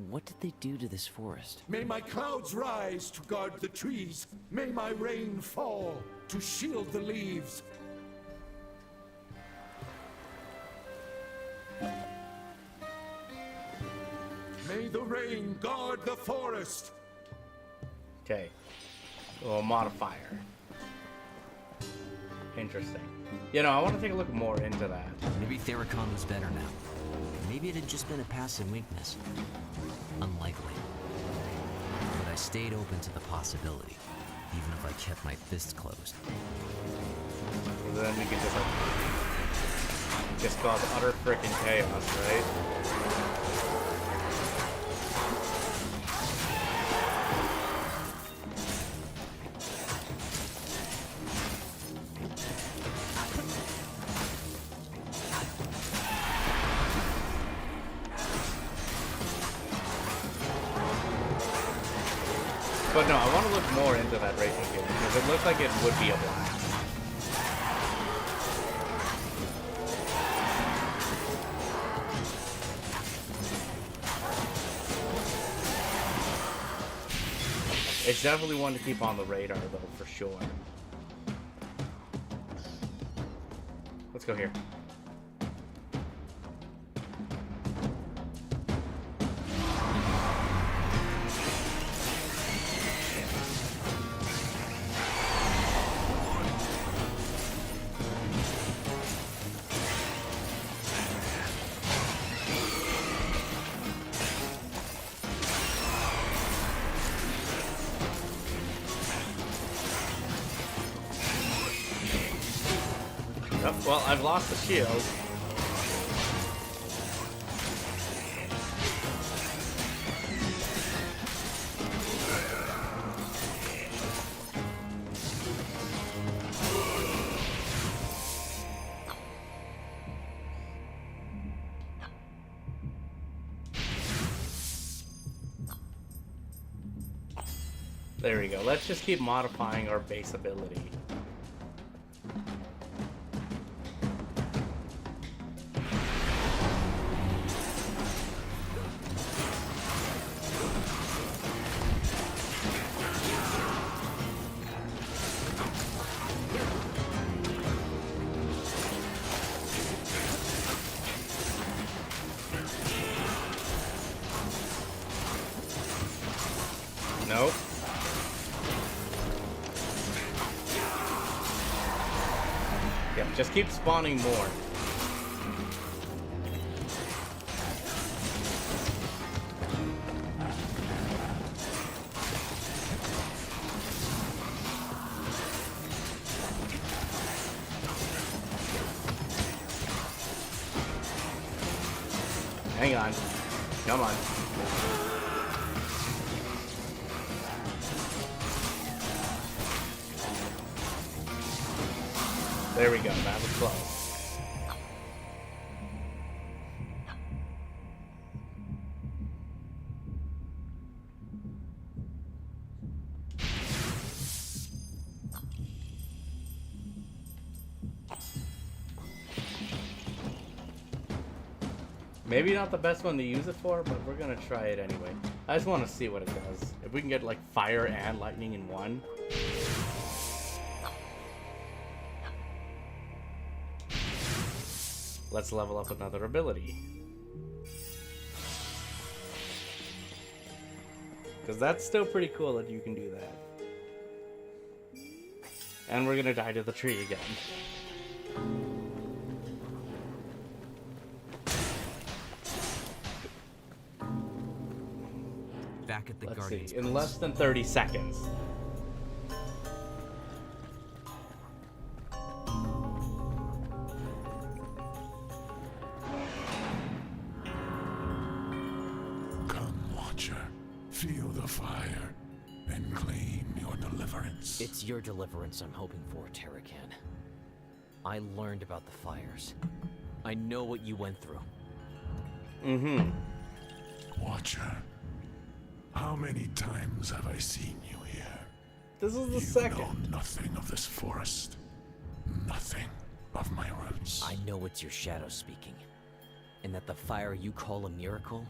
What did they do to this forest? May my clouds rise to guard the trees. May my rain fall to shield the leaves. May the rain guard the forest. Okay. A little modifier. Interesting. You know, I want to take a look more into that. Maybe Theracon was better now. Maybe it had just been a passing weakness. Unlikely. But I stayed open to the possibility, even if I kept my fists closed. And then we can just like just cause utter freaking chaos, right? But no, I want to look more into that racing game because it looks like it would be a blast. It's definitely one to keep on the radar though, for sure. Let's go here. Oh, well, I've lost the shield. There we go. Let's just keep modifying our base ability. Nope. Yep, just keep spawning more. Hang on. Come on. There we go, that was close. Maybe not the best one to use it for, but we're gonna try it anyway. I just want to see what it does. If we can get like fire and lightning in one. Let's level up another ability. Because that's still pretty cool that you can do that. And we're gonna die to the tree again. Back at the Let's Guardian's see, in place. less than 30 seconds. Watcher, feel the fire and claim your deliverance. It's your deliverance I'm hoping for, Terracan. I learned about the fires. I know what you went through. Mm-hmm. Watcher, how many times have I seen you here? This is the You second. know nothing of this forest. Nothing of my roots. I know it's your shadow speaking. And that the fire you call a miracle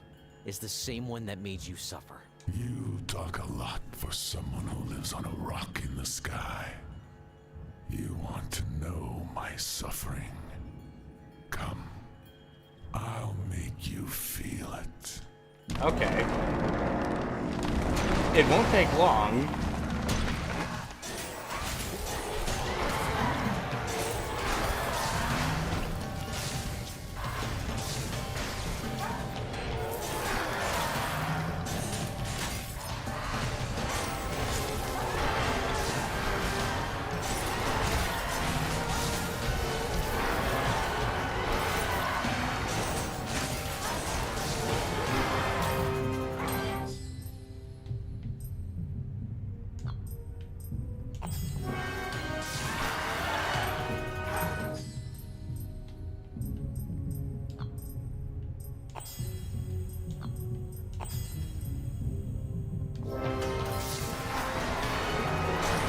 is the same one that made you suffer. You talk a lot for someone who lives on a rock in the sky. You want to know my suffering? Come. I'll make you feel it. Okay. It won't take long.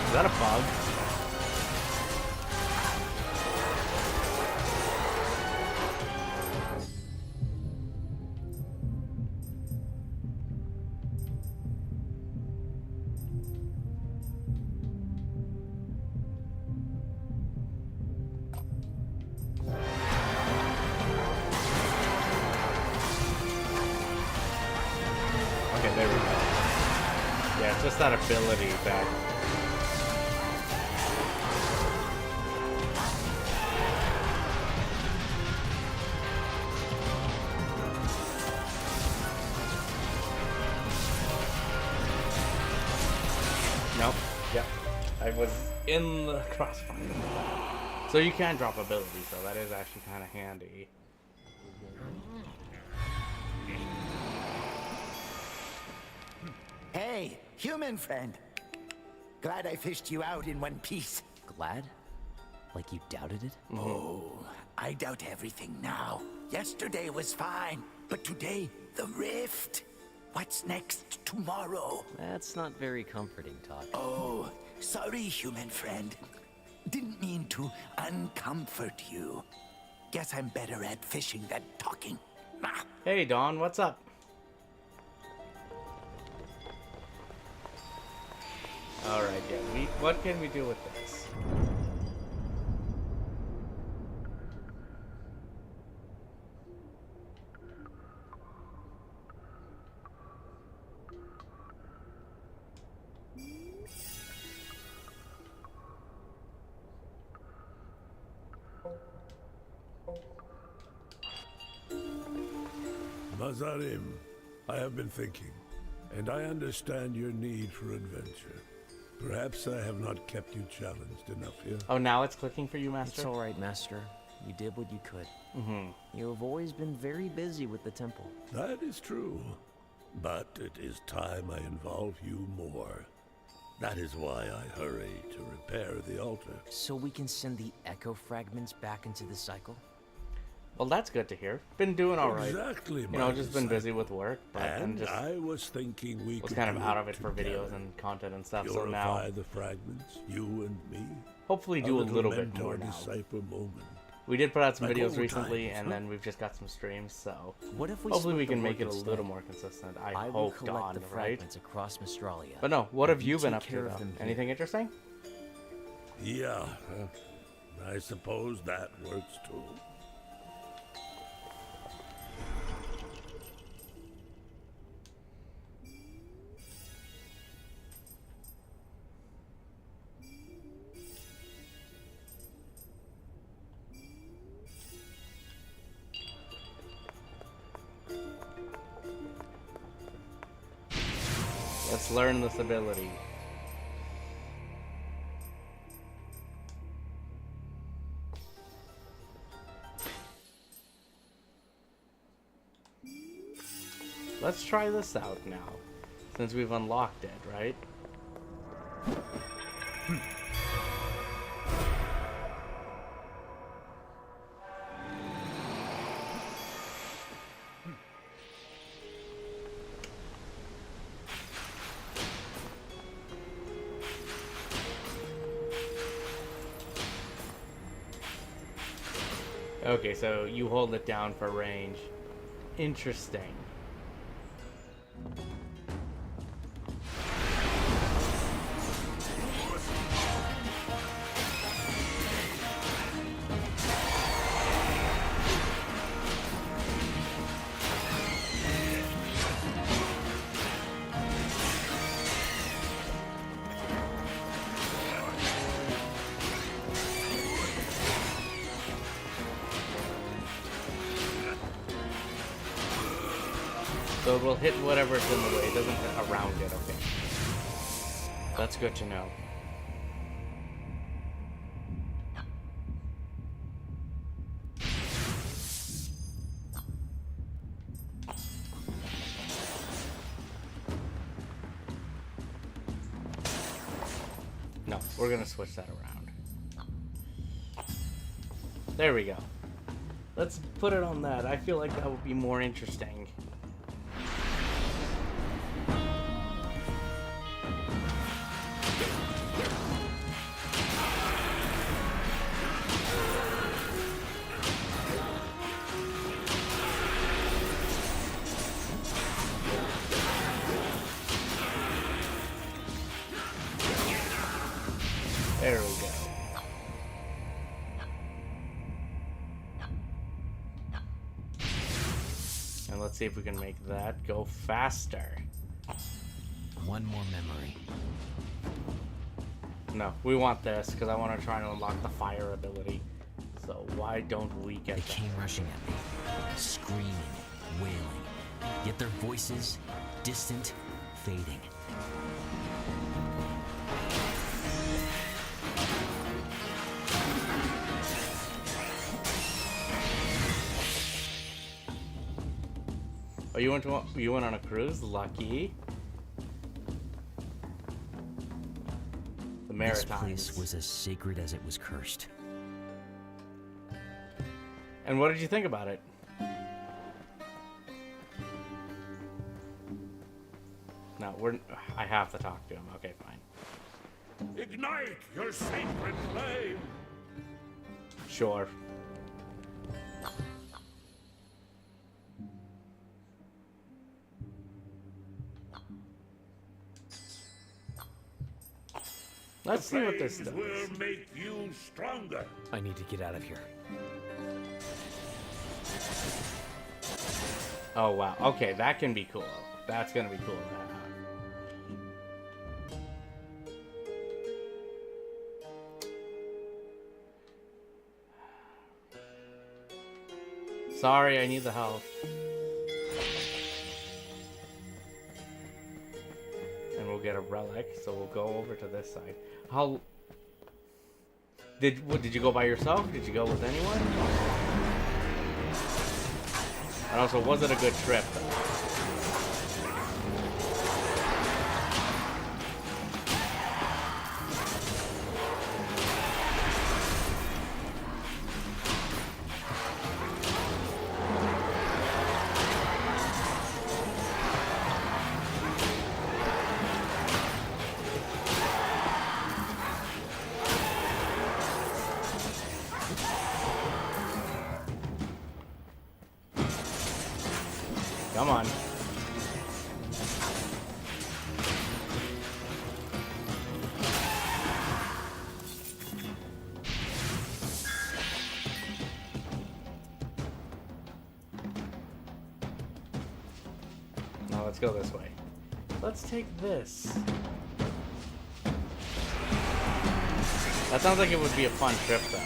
Is that a bug? Okay, there we go. Yeah, it's just that ability that... Nope. Yep. I was in the crossfire. So you can drop ability, so that is actually kind of handy. Hey, human friend. Glad I fished you out in one piece. Glad? Like you doubted it? Oh, I doubt everything now. Yesterday was fine, but today, the rift. What's next tomorrow? That's not very comforting, Todd. Oh, sorry, human friend. Didn't mean to uncomfort you. Guess I'm better at fishing than talking. Ah. Hey, Dawn, what's up? Alright, yeah, what can we do with this? Mazarim, I have been thinking, and I understand your need for adventure. Perhaps I have not kept you challenged enough here. Oh, now it's clicking for you, Master? It's alright, Master. You did what you could. You have always been very busy with the temple. That is true. But it is time I involve you more. That is why I hurry to repair the altar. So we can send the echo fragments back into the cycle? Well, that's good to hear. Been doing alright. Exactly, You know, just been busy with work, but And just I was thinking we was could kind of do out of it for together. videos and content and stuff, so now Purify the fragments, you and me. hopefully do a little bit more now. mentor-disciple moment. We did put out some Like videos old recently, times, and huh? then we've just got some streams, so What if we hopefully split we the can make work it a instead? little more consistent. I will hope, collect Dawn, the right? fragments across Mystralia. But no, what and have you been take up to, care of though? them here. Anything interesting? Yeah, I suppose that works too. Let's learn this ability. let's try this out now. Since we've unlocked it, right? Okay, so you hold it down for range. Interesting. So it will hit whatever's in the way. It doesn't hit around it. Okay. That's good to know. No, we're gonna switch that around. There we go. Let's put it on that. I feel like that would be more interesting. There we go. And let's see if we can make that go faster. One more memory. No, we want this because I want to try and unlock the fire ability. So why don't we get They that? came rushing at me, screaming, wailing. Yet their voices, distant, fading. Oh, you went on a cruise? Lucky. The This Maritimes. place was as sacred as it was cursed. And what did you think about it? No, I have to talk to him. Okay, fine. Ignite your sacred flame! Sure. Let's see what this Flames does. will make you stronger. I need to get out of here. Oh, wow. Okay, that can be cool. That's gonna be cool. Sorry, I need the help. And we'll get a relic, so we'll go over to this side. How... Did you go by yourself? Did you go with anyone? And also, was it a good trip, though? Come on. Now let's go this way. Let's take this. That sounds like it would be a fun trip, though.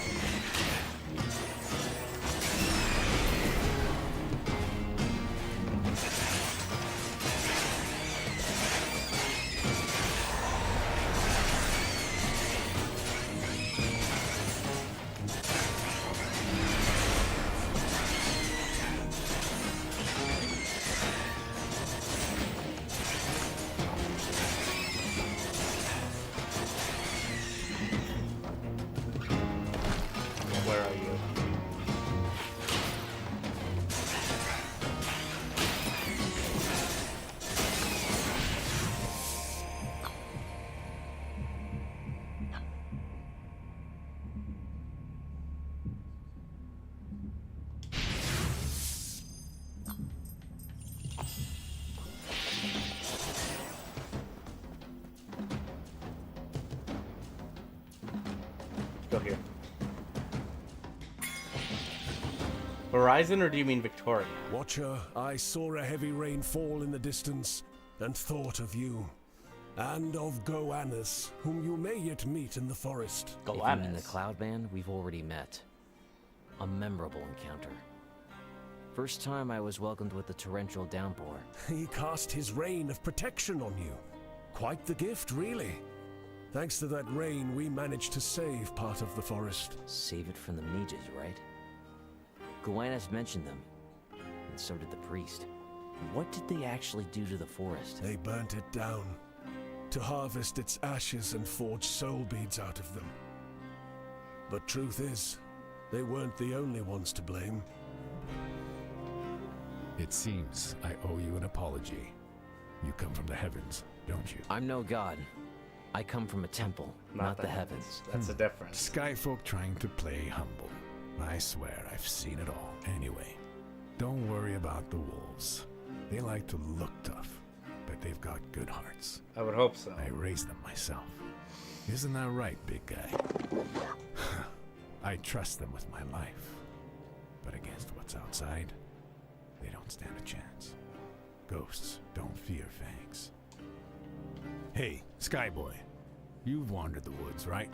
here? Horizon, or do you mean Victoria? Watcher, I saw a heavy rain fall in the distance, and thought of you. And of Goannas, whom you may yet meet in the forest. If you mean the Cloudman, we've already met. A memorable encounter. First time I was welcomed with the torrential downpour. He cast his rain of protection on you. Quite the gift, really. Thanks to that rain, we managed to save part of the forest. Save it from the mages, right? Goannas mentioned them, and so did the priest. What did they actually do to the forest? They burnt it down, to harvest its ashes and forge soul beads out of them. But truth is, they weren't the only ones to blame. It seems I owe you an apology. You come from the heavens, don't you? I'm no god. I come from a temple, not the heavens. That's a difference. Skyfolk trying to play humble. I swear I've seen it all. Anyway, don't worry about the wolves. They like to look tough, but they've got good hearts. I would hope so. I raised them myself. Isn't that right, big guy? I trust them with my life. But against what's outside, they don't stand a chance. Ghosts don't fear fangs. Hey, Skyboy. You've wandered the woods, right?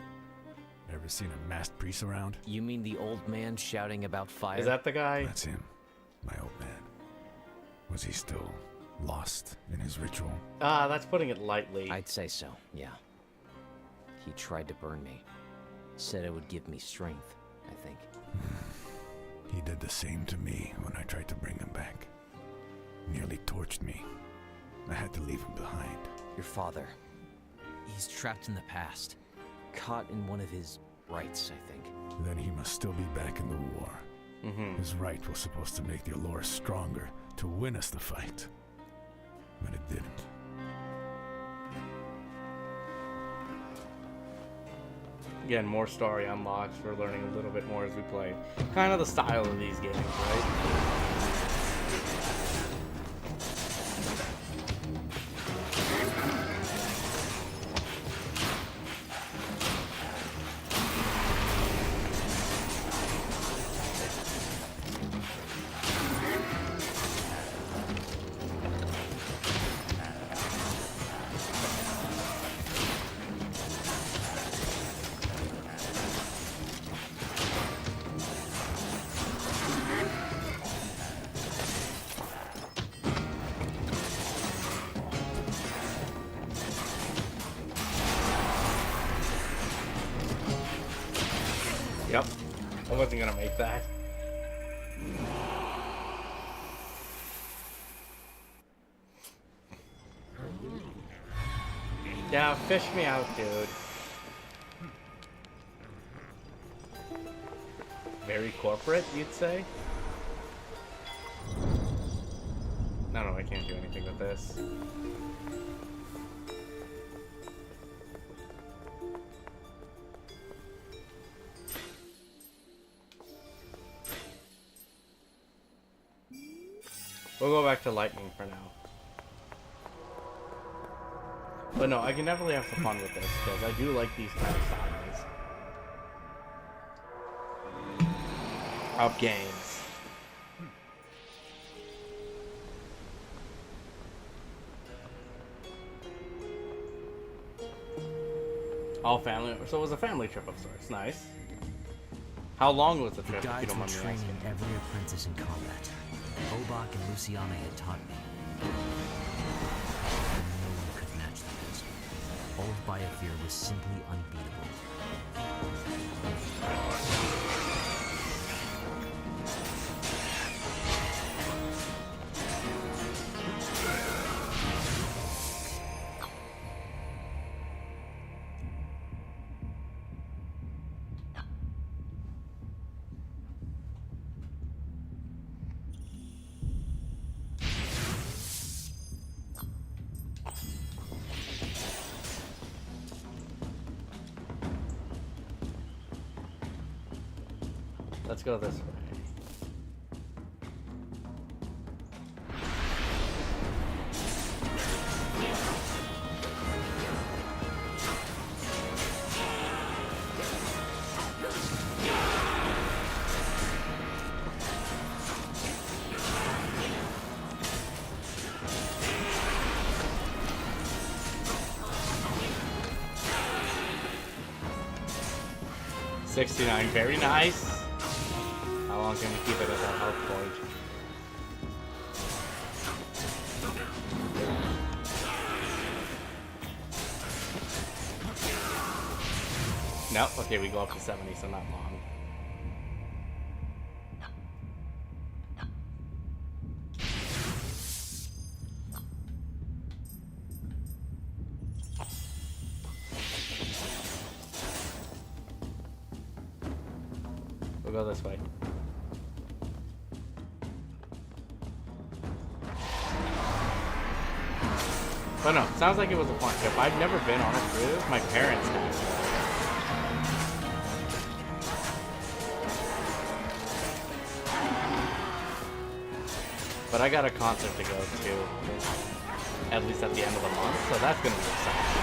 Ever seen a masked priest around? You mean the old man shouting about fire? Is that the guy? That's him. My old man. Was he still lost in his ritual? That's putting it lightly. I'd say so, yeah. He tried to burn me. Said it would give me strength, I think. He did the same to me when I tried to bring him back. Nearly torched me. I had to leave him behind. Your father. He's trapped in the past. Caught in one of his rites, I think. Then he must still be back in the war. His rite was supposed to make the Allure stronger, to win us the fight. But it didn't. Again, more story unlocks. We're learning a little bit more as we play. Kind of the style of these games, right? Yep. I wasn't gonna make that. Yeah, fish me out, dude. Very corporate, you'd say? No, I can't do anything with this. We'll go back to lightning for now. But no, I can definitely have some fun with this, because I do like these kind of styles of games. All family, so it was a family trip of sorts. Nice. How long was the trip, if you Guides don't were mind me training asking? every apprentice in combat. Obak and Luciana had taught me. No one could match the best. Old Biofear was simply unbeatable. Let's go this way. 69, very nice. How long can we keep it at that health point? Nope, okay, we go up to 70, so not long. We'll go this way. But no, sounds like it was a fun trip. I've never been on a cruise. My parents have. But I got a concert to go to, at least at the end of the month, so that's gonna be exciting.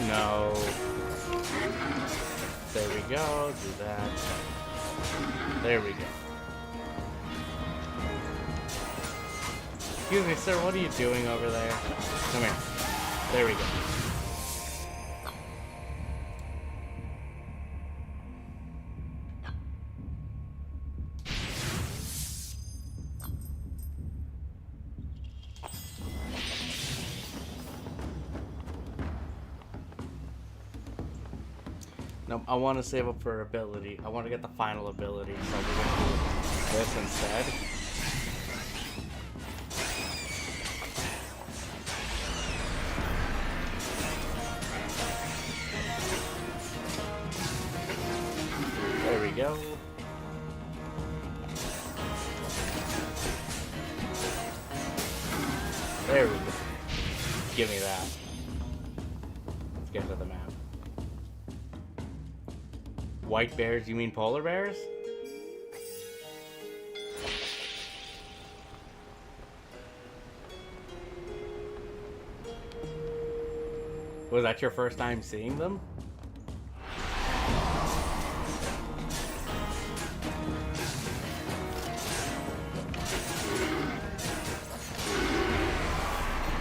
No. There we go, do that. There we go. Excuse me, sir, what are you doing over there? Come here. There we go. No, I want to save up for ability. I want to get the final ability, so we're going to do this instead. There we go. There we go. Give me that. Let's get to the map. White bears? You mean polar bears? Was that your first time seeing them?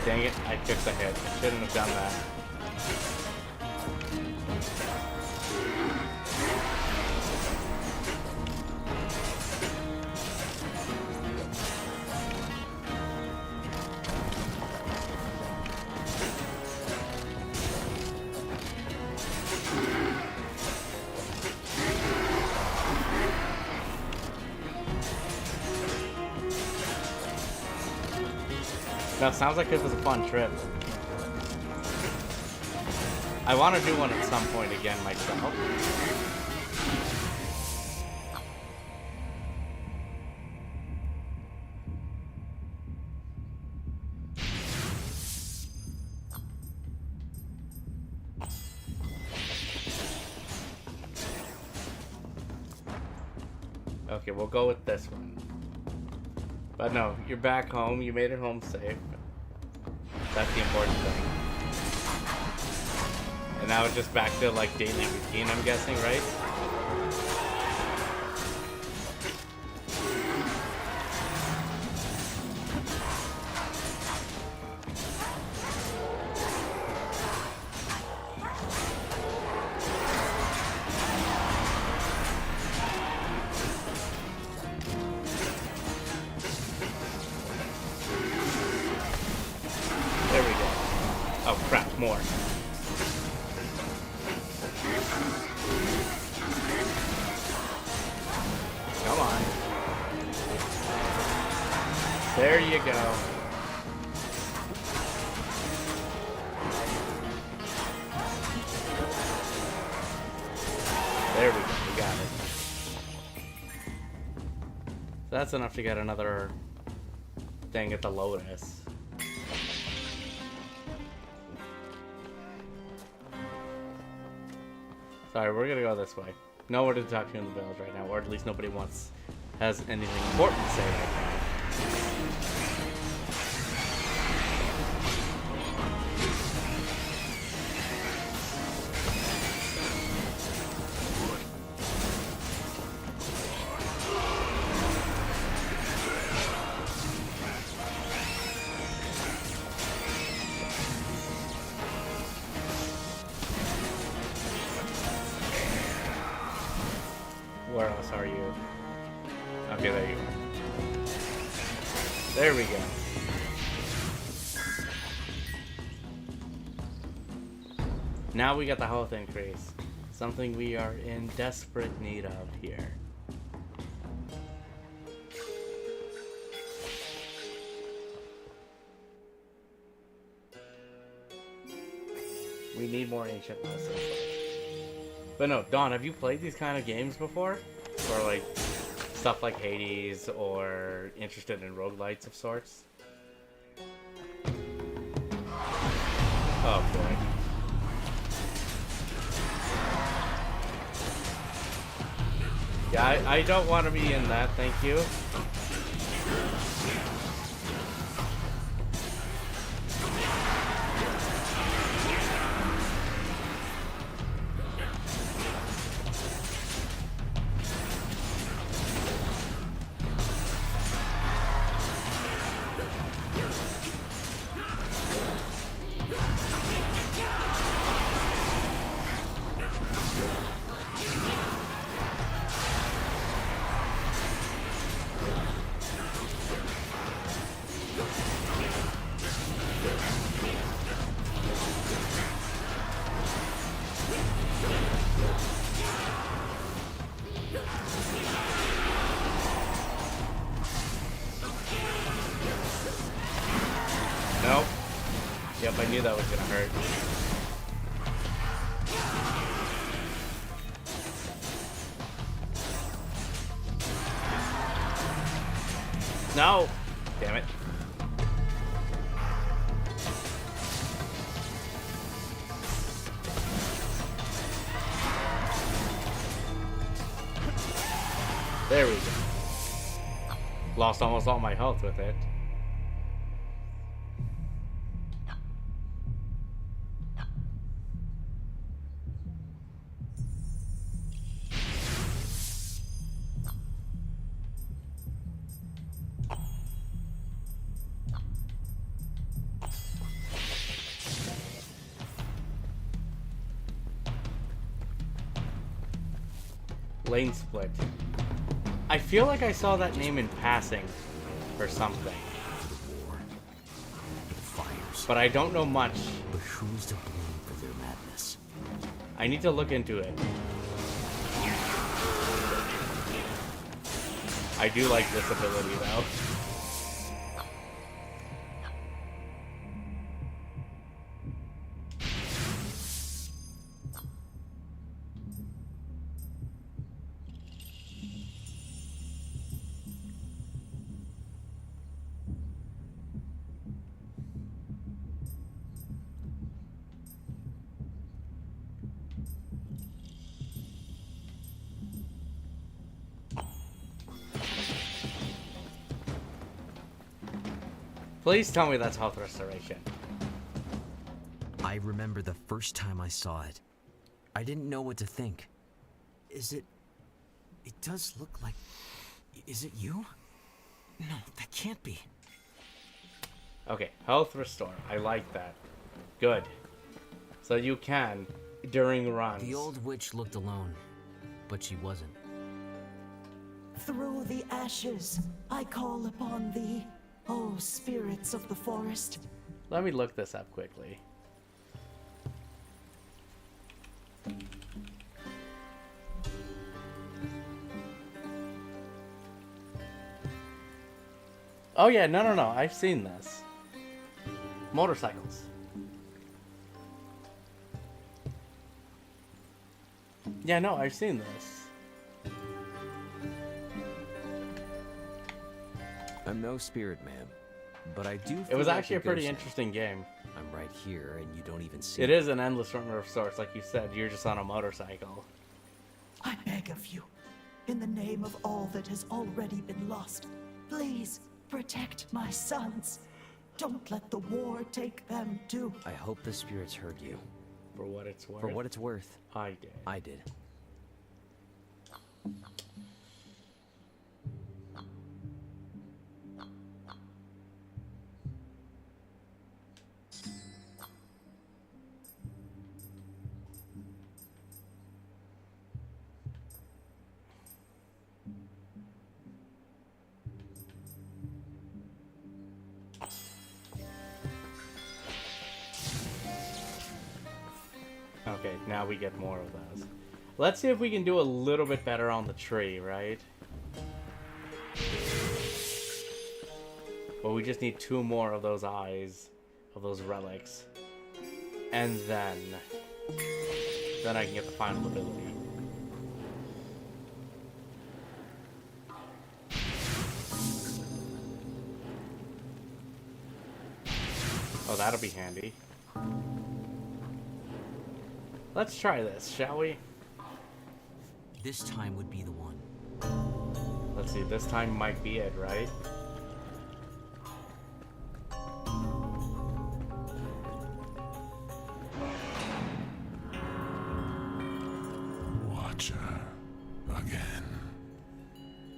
Dang it, I took the hit. I shouldn't have done that. No, sounds like this was a fun trip. I want to do one at some point again myself. Okay, we'll go with this one. But no, you're back home. You made it home safe. That's the important thing. And now it's just back to like daily routine, I'm guessing, right? There we go. Oh crap, more. Come on. There you go. There we go, we got it. So that's enough to get another thing at the Lotus. Sorry, we're gonna go this way. Nowhere to talk to in the village right now, or at least nobody has anything important to say right now. Where else are you? Okay, there you are. There we go. Now we got the health increase. Something we are in desperate need of here. We need more ancient lessons. But no, Dawn, have you played these kind of games before? Or like stuff like Hades, or interested in roguelites of sorts? Oh boy. Yeah, I don't want to be in that, thank you. Nope. Yep, I knew that was gonna hurt. No! Damn it. There we go. Lost almost all my health with it. Lane split. I feel like I saw that name in passing or something. But I don't know much. But who's to blame for their madness? I need to look into it. I do like this ability though. Please tell me that's health restoration. I remember the first time I saw it. I didn't know what to think. Is it... It does look like... Is it you? No, that can't be. Okay, health restore. I like that. Good. So you can, during runs. The old witch looked alone, but she wasn't. Through the ashes, I call upon thee, O spirits of the forest. Let me look this up quickly. Oh yeah, no, I've seen this. Motorcycles. Yeah, no, I've seen this. I'm no spirit man, but I do feel It was like actually a pretty ghost interesting game. I'm right here, and you don't even see It is an endless runner of sorts, like you said. You're just on a motorcycle. I beg of you, in the name of all that has already been lost, please protect my sons. Don't let the war take them too. I hope the spirits heard you. For what it's worth. For what it's worth. I did. I did. Okay, now we get more of those. Let's see if we can do a little bit better on the tree, right? But we just need 2 more of those eyes, of those relics. And then I can get the final ability. Oh, that'll be handy. Let's try this, shall we? This time would be the one. Let's see, this time might be it, right? Watcher, again.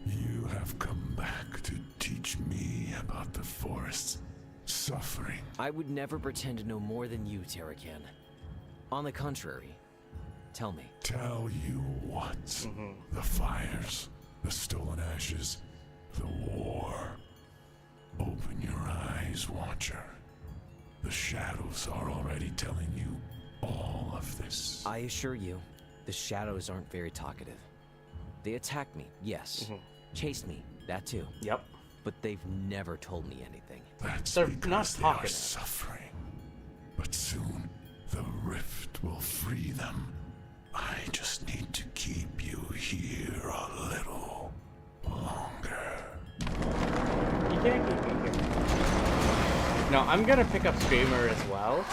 You have come back to teach me about the forest's suffering. I would never pretend to know more than you, Terracan. On the contrary, tell me. Tell you what? The fires, the stolen ashes, the war. Open your eyes, Watcher. The shadows are already telling you all of this. I assure you, the shadows aren't very talkative. They attacked me, yes. Chased me, that too. Yep. But they've never told me anything. That's They're because not they are talkative. suffering. But soon, the rift will free them. I just need to keep you here a little longer. You can't keep me here. No, I'm gonna pick up Screamer as well.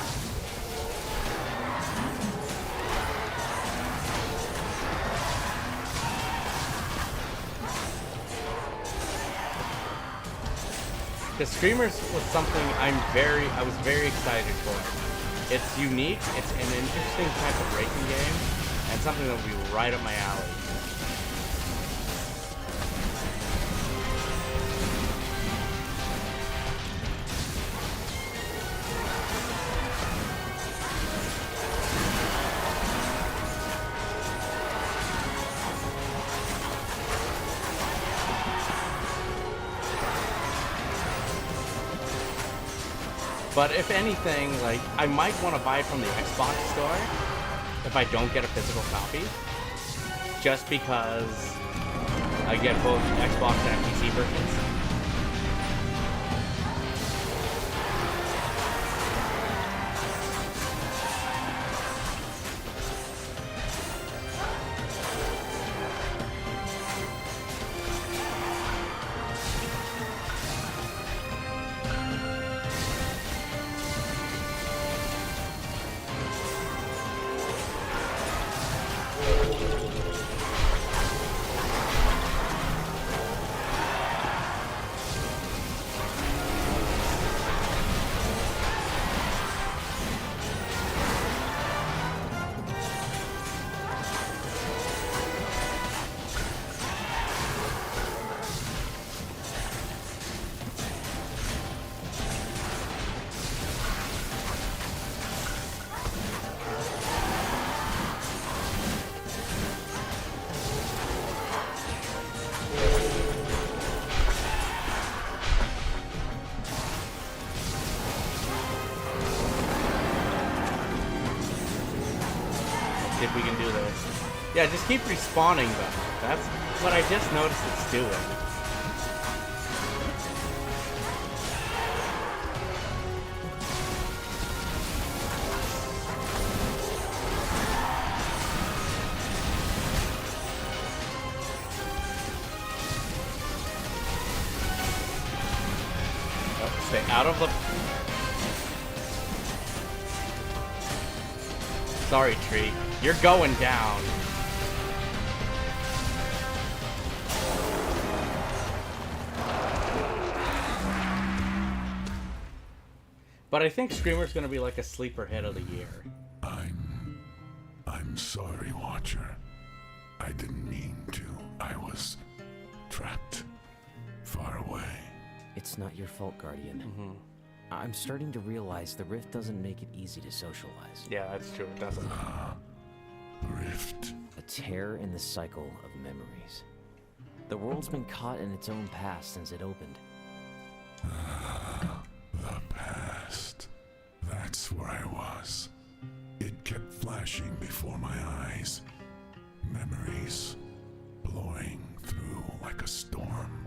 Because Screamers was something I was very excited for. It's unique, it's an interesting type of racing game, and something that will be right up my alley. But if anything, like, I might want to buy it from the Xbox store if I don't get a physical copy. Just because I get both Xbox and PC versions. If we can do this. Yeah, just keep respawning them. That's what I just noticed it's doing. Oh, stay out of the... Sorry, tree. You're going down. But I think Screamer's gonna be like a sleeper hit of the year. I'm sorry, Watcher. I didn't mean to. I was trapped far away. It's not your fault, Guardian. I'm starting to realize the rift doesn't make it easy to socialize. Yeah, that's true. It doesn't. Rift. A tear in the cycle of memories. The world's been caught in its own past since it opened. The past. That's where I was. It kept flying flashing before my eyes. Memories blowing through like a storm.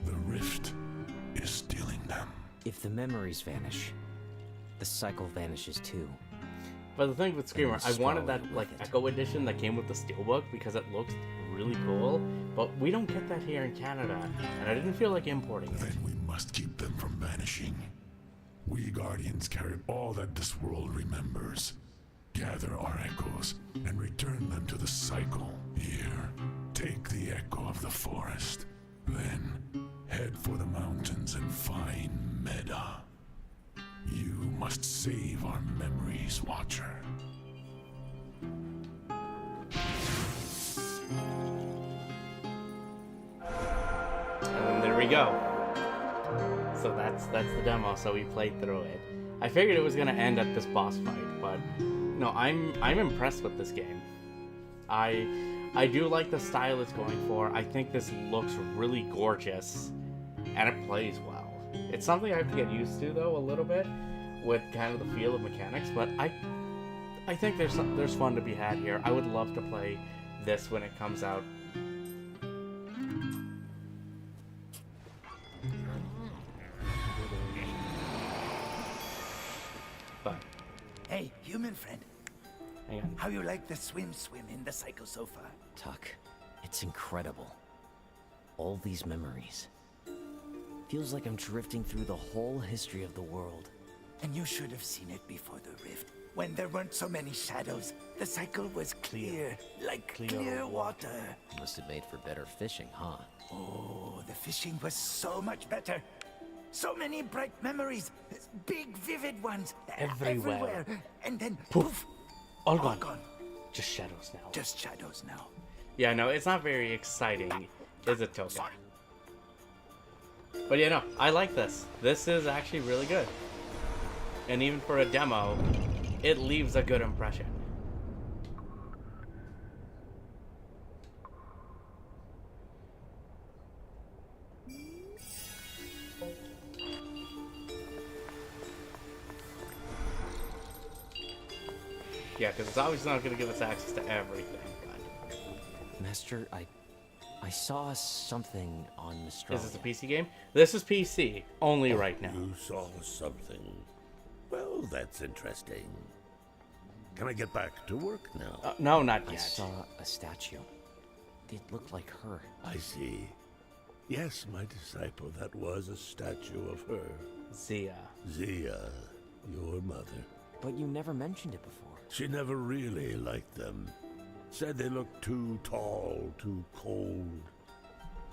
The rift is stealing them. If the memories vanish, the cycle vanishes too. But the thing with Screamer, I wanted that Mystralia like with it. Echo Edition that came with the Steelbook because it looks really cool, but we don't get that here in Canada, and I didn't feel like importing it. Then we must keep them from vanishing. We Guardians carry all that this world remembers. Gather our echoes and return them to the cycle. Here, take the echo of the forest. Then, head for the mountains and find Meda. You must save our memories, Watcher. And then there we go. So that's the demo. So we played through it. I figured it was gonna end at this boss fight, but no, I'm impressed with this game. I do like the style it's going for. I think this looks really gorgeous, and it plays well. It's something I have to get used to though a little bit with kind of the feel of mechanics, but I think there's fun to be had here. I would love to play this when it comes out. But Hey, human friend. hang on. How you like the swim in the cycle so far? Tuck, it's incredible. All these memories. Feels like I'm drifting through the whole history of the world. And you should have seen it before the rift. When there weren't so many shadows, the cycle was clear, like clear water. Must have made for better fishing, huh? Oh, the fishing was so much better. So many bright memories, big vivid ones, Everywhere. And then Poof. All all gone. Just shadows now. Just shadows now. Yeah, no, it's not very exciting, is it, Toka? But yeah, no, I like this. This is actually really good. And even for a demo, it leaves a good impression. Yeah, because it's obviously not going to give us access to everything. But Master, I saw something on Mystralia. is this a PC game? This is PC, only right now. You saw something. Well, that's interesting. Can I get back to work now? No, not I yet. saw a statue. It looked like her. I see. Yes, my disciple, that was a statue of her. Zia. Zia, your mother. But you never mentioned it before. She never really liked them. Said they looked too tall, too cold.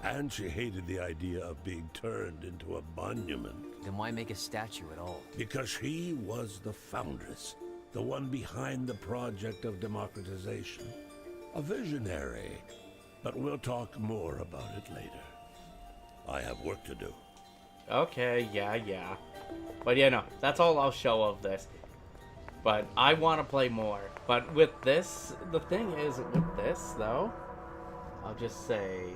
And she hated the idea of being turned into a monument. Then why make a statue at all? Because she was the foundress, the one behind the project of democratization. A visionary. But we'll talk more about it later. I have work to do. Okay, yeah. But yeah, no, that's all I'll show of this. But I want to play more. But with this, the thing is, with this, though, I'll just say...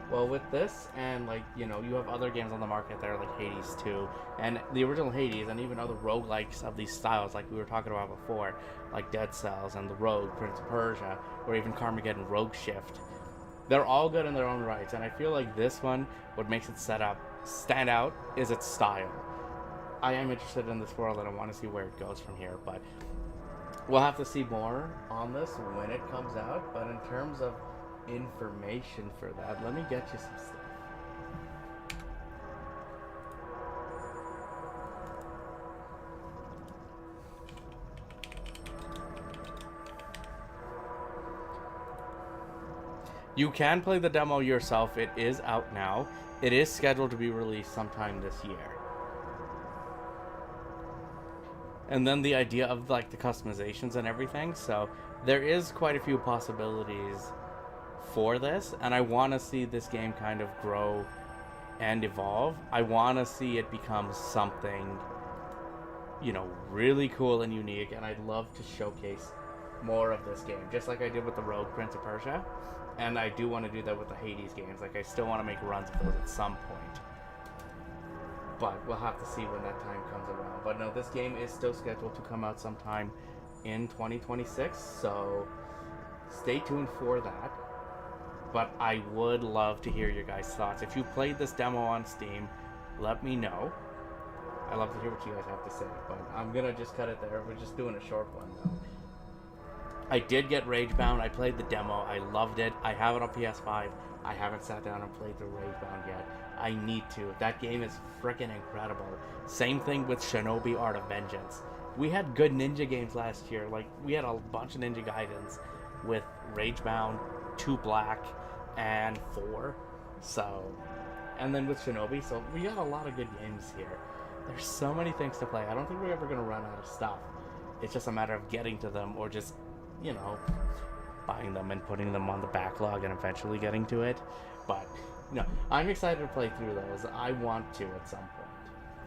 Well, with this, and, like, you know, you have other games on the market that are like Hades 2, and the original Hades, and even other roguelikes of these styles, like we were talking about before, like Dead Cells and The Rogue, Prince of Persia, or even Carmageddon Rogue Shift. They're all good in their own rights, and I feel like this one, what makes it stand out, is its style. I am interested in this world, and I want to see where it goes from here, but we'll have to see more on this when it comes out. But in terms of information for that, let me get you some stuff. You can play the demo yourself. It is out now. It is scheduled to be released sometime this year. And then the idea of like the customizations and everything. So there is quite a few possibilities for this, and I want to see this game kind of grow and evolve. I want to see it become something, you know, really cool and unique, and I'd love to showcase more of this game, just like I did with the Rogue Prince of Persia. And I do want to do that with the Hades games. Like, I still want to make runs of those at some point. But we'll have to see when that time comes around. But no, this game is still scheduled to come out sometime in 2026, so stay tuned for that. But I would love to hear your guys' thoughts. If you played this demo on Steam, let me know. I love to hear what you guys have to say, but I'm gonna just cut it there. We're just doing a short one though. I did get Ragebound. I played the demo. I loved it. I have it on PS5. I haven't sat down and played through Ragebound yet. I need to. That game is freaking incredible. Same thing with Shinobi Art of Vengeance. We had good ninja games last year. Like, we had a bunch of Ninja Gaidens with Ragebound, 2 Black, and 4. So, and then with Shinobi. So, we got a lot of good games here. There's so many things to play. I don't think we're ever going to run out of stuff. It's just a matter of getting to them or just, you know, buying them and putting them on the backlog and eventually getting to it. But, you know, I'm excited to play through those. I want to at some point.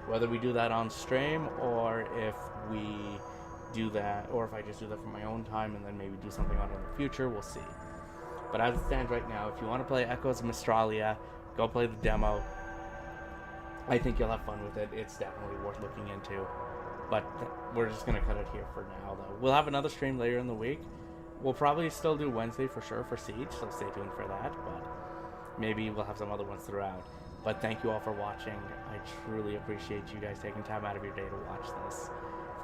Whether we do that on stream or if we do that, or if I just do that for my own time and then maybe do something on it in the future, we'll see. But as it stands right now, if you want to play Echoes of Mystralia, go play the demo. I think you'll have fun with it. It's definitely worth looking into. But we're just going to cut it here for now, though. We'll have another stream later in the week. We'll probably still do Wednesday for sure for Siege, so stay tuned for that. But maybe we'll have some other ones throughout. But thank you all for watching. I truly appreciate you guys taking time out of your day to watch this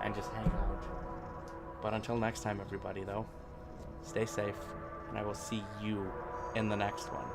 and just hang out. But until next time, everybody, though, stay safe, and I will see you in the next one.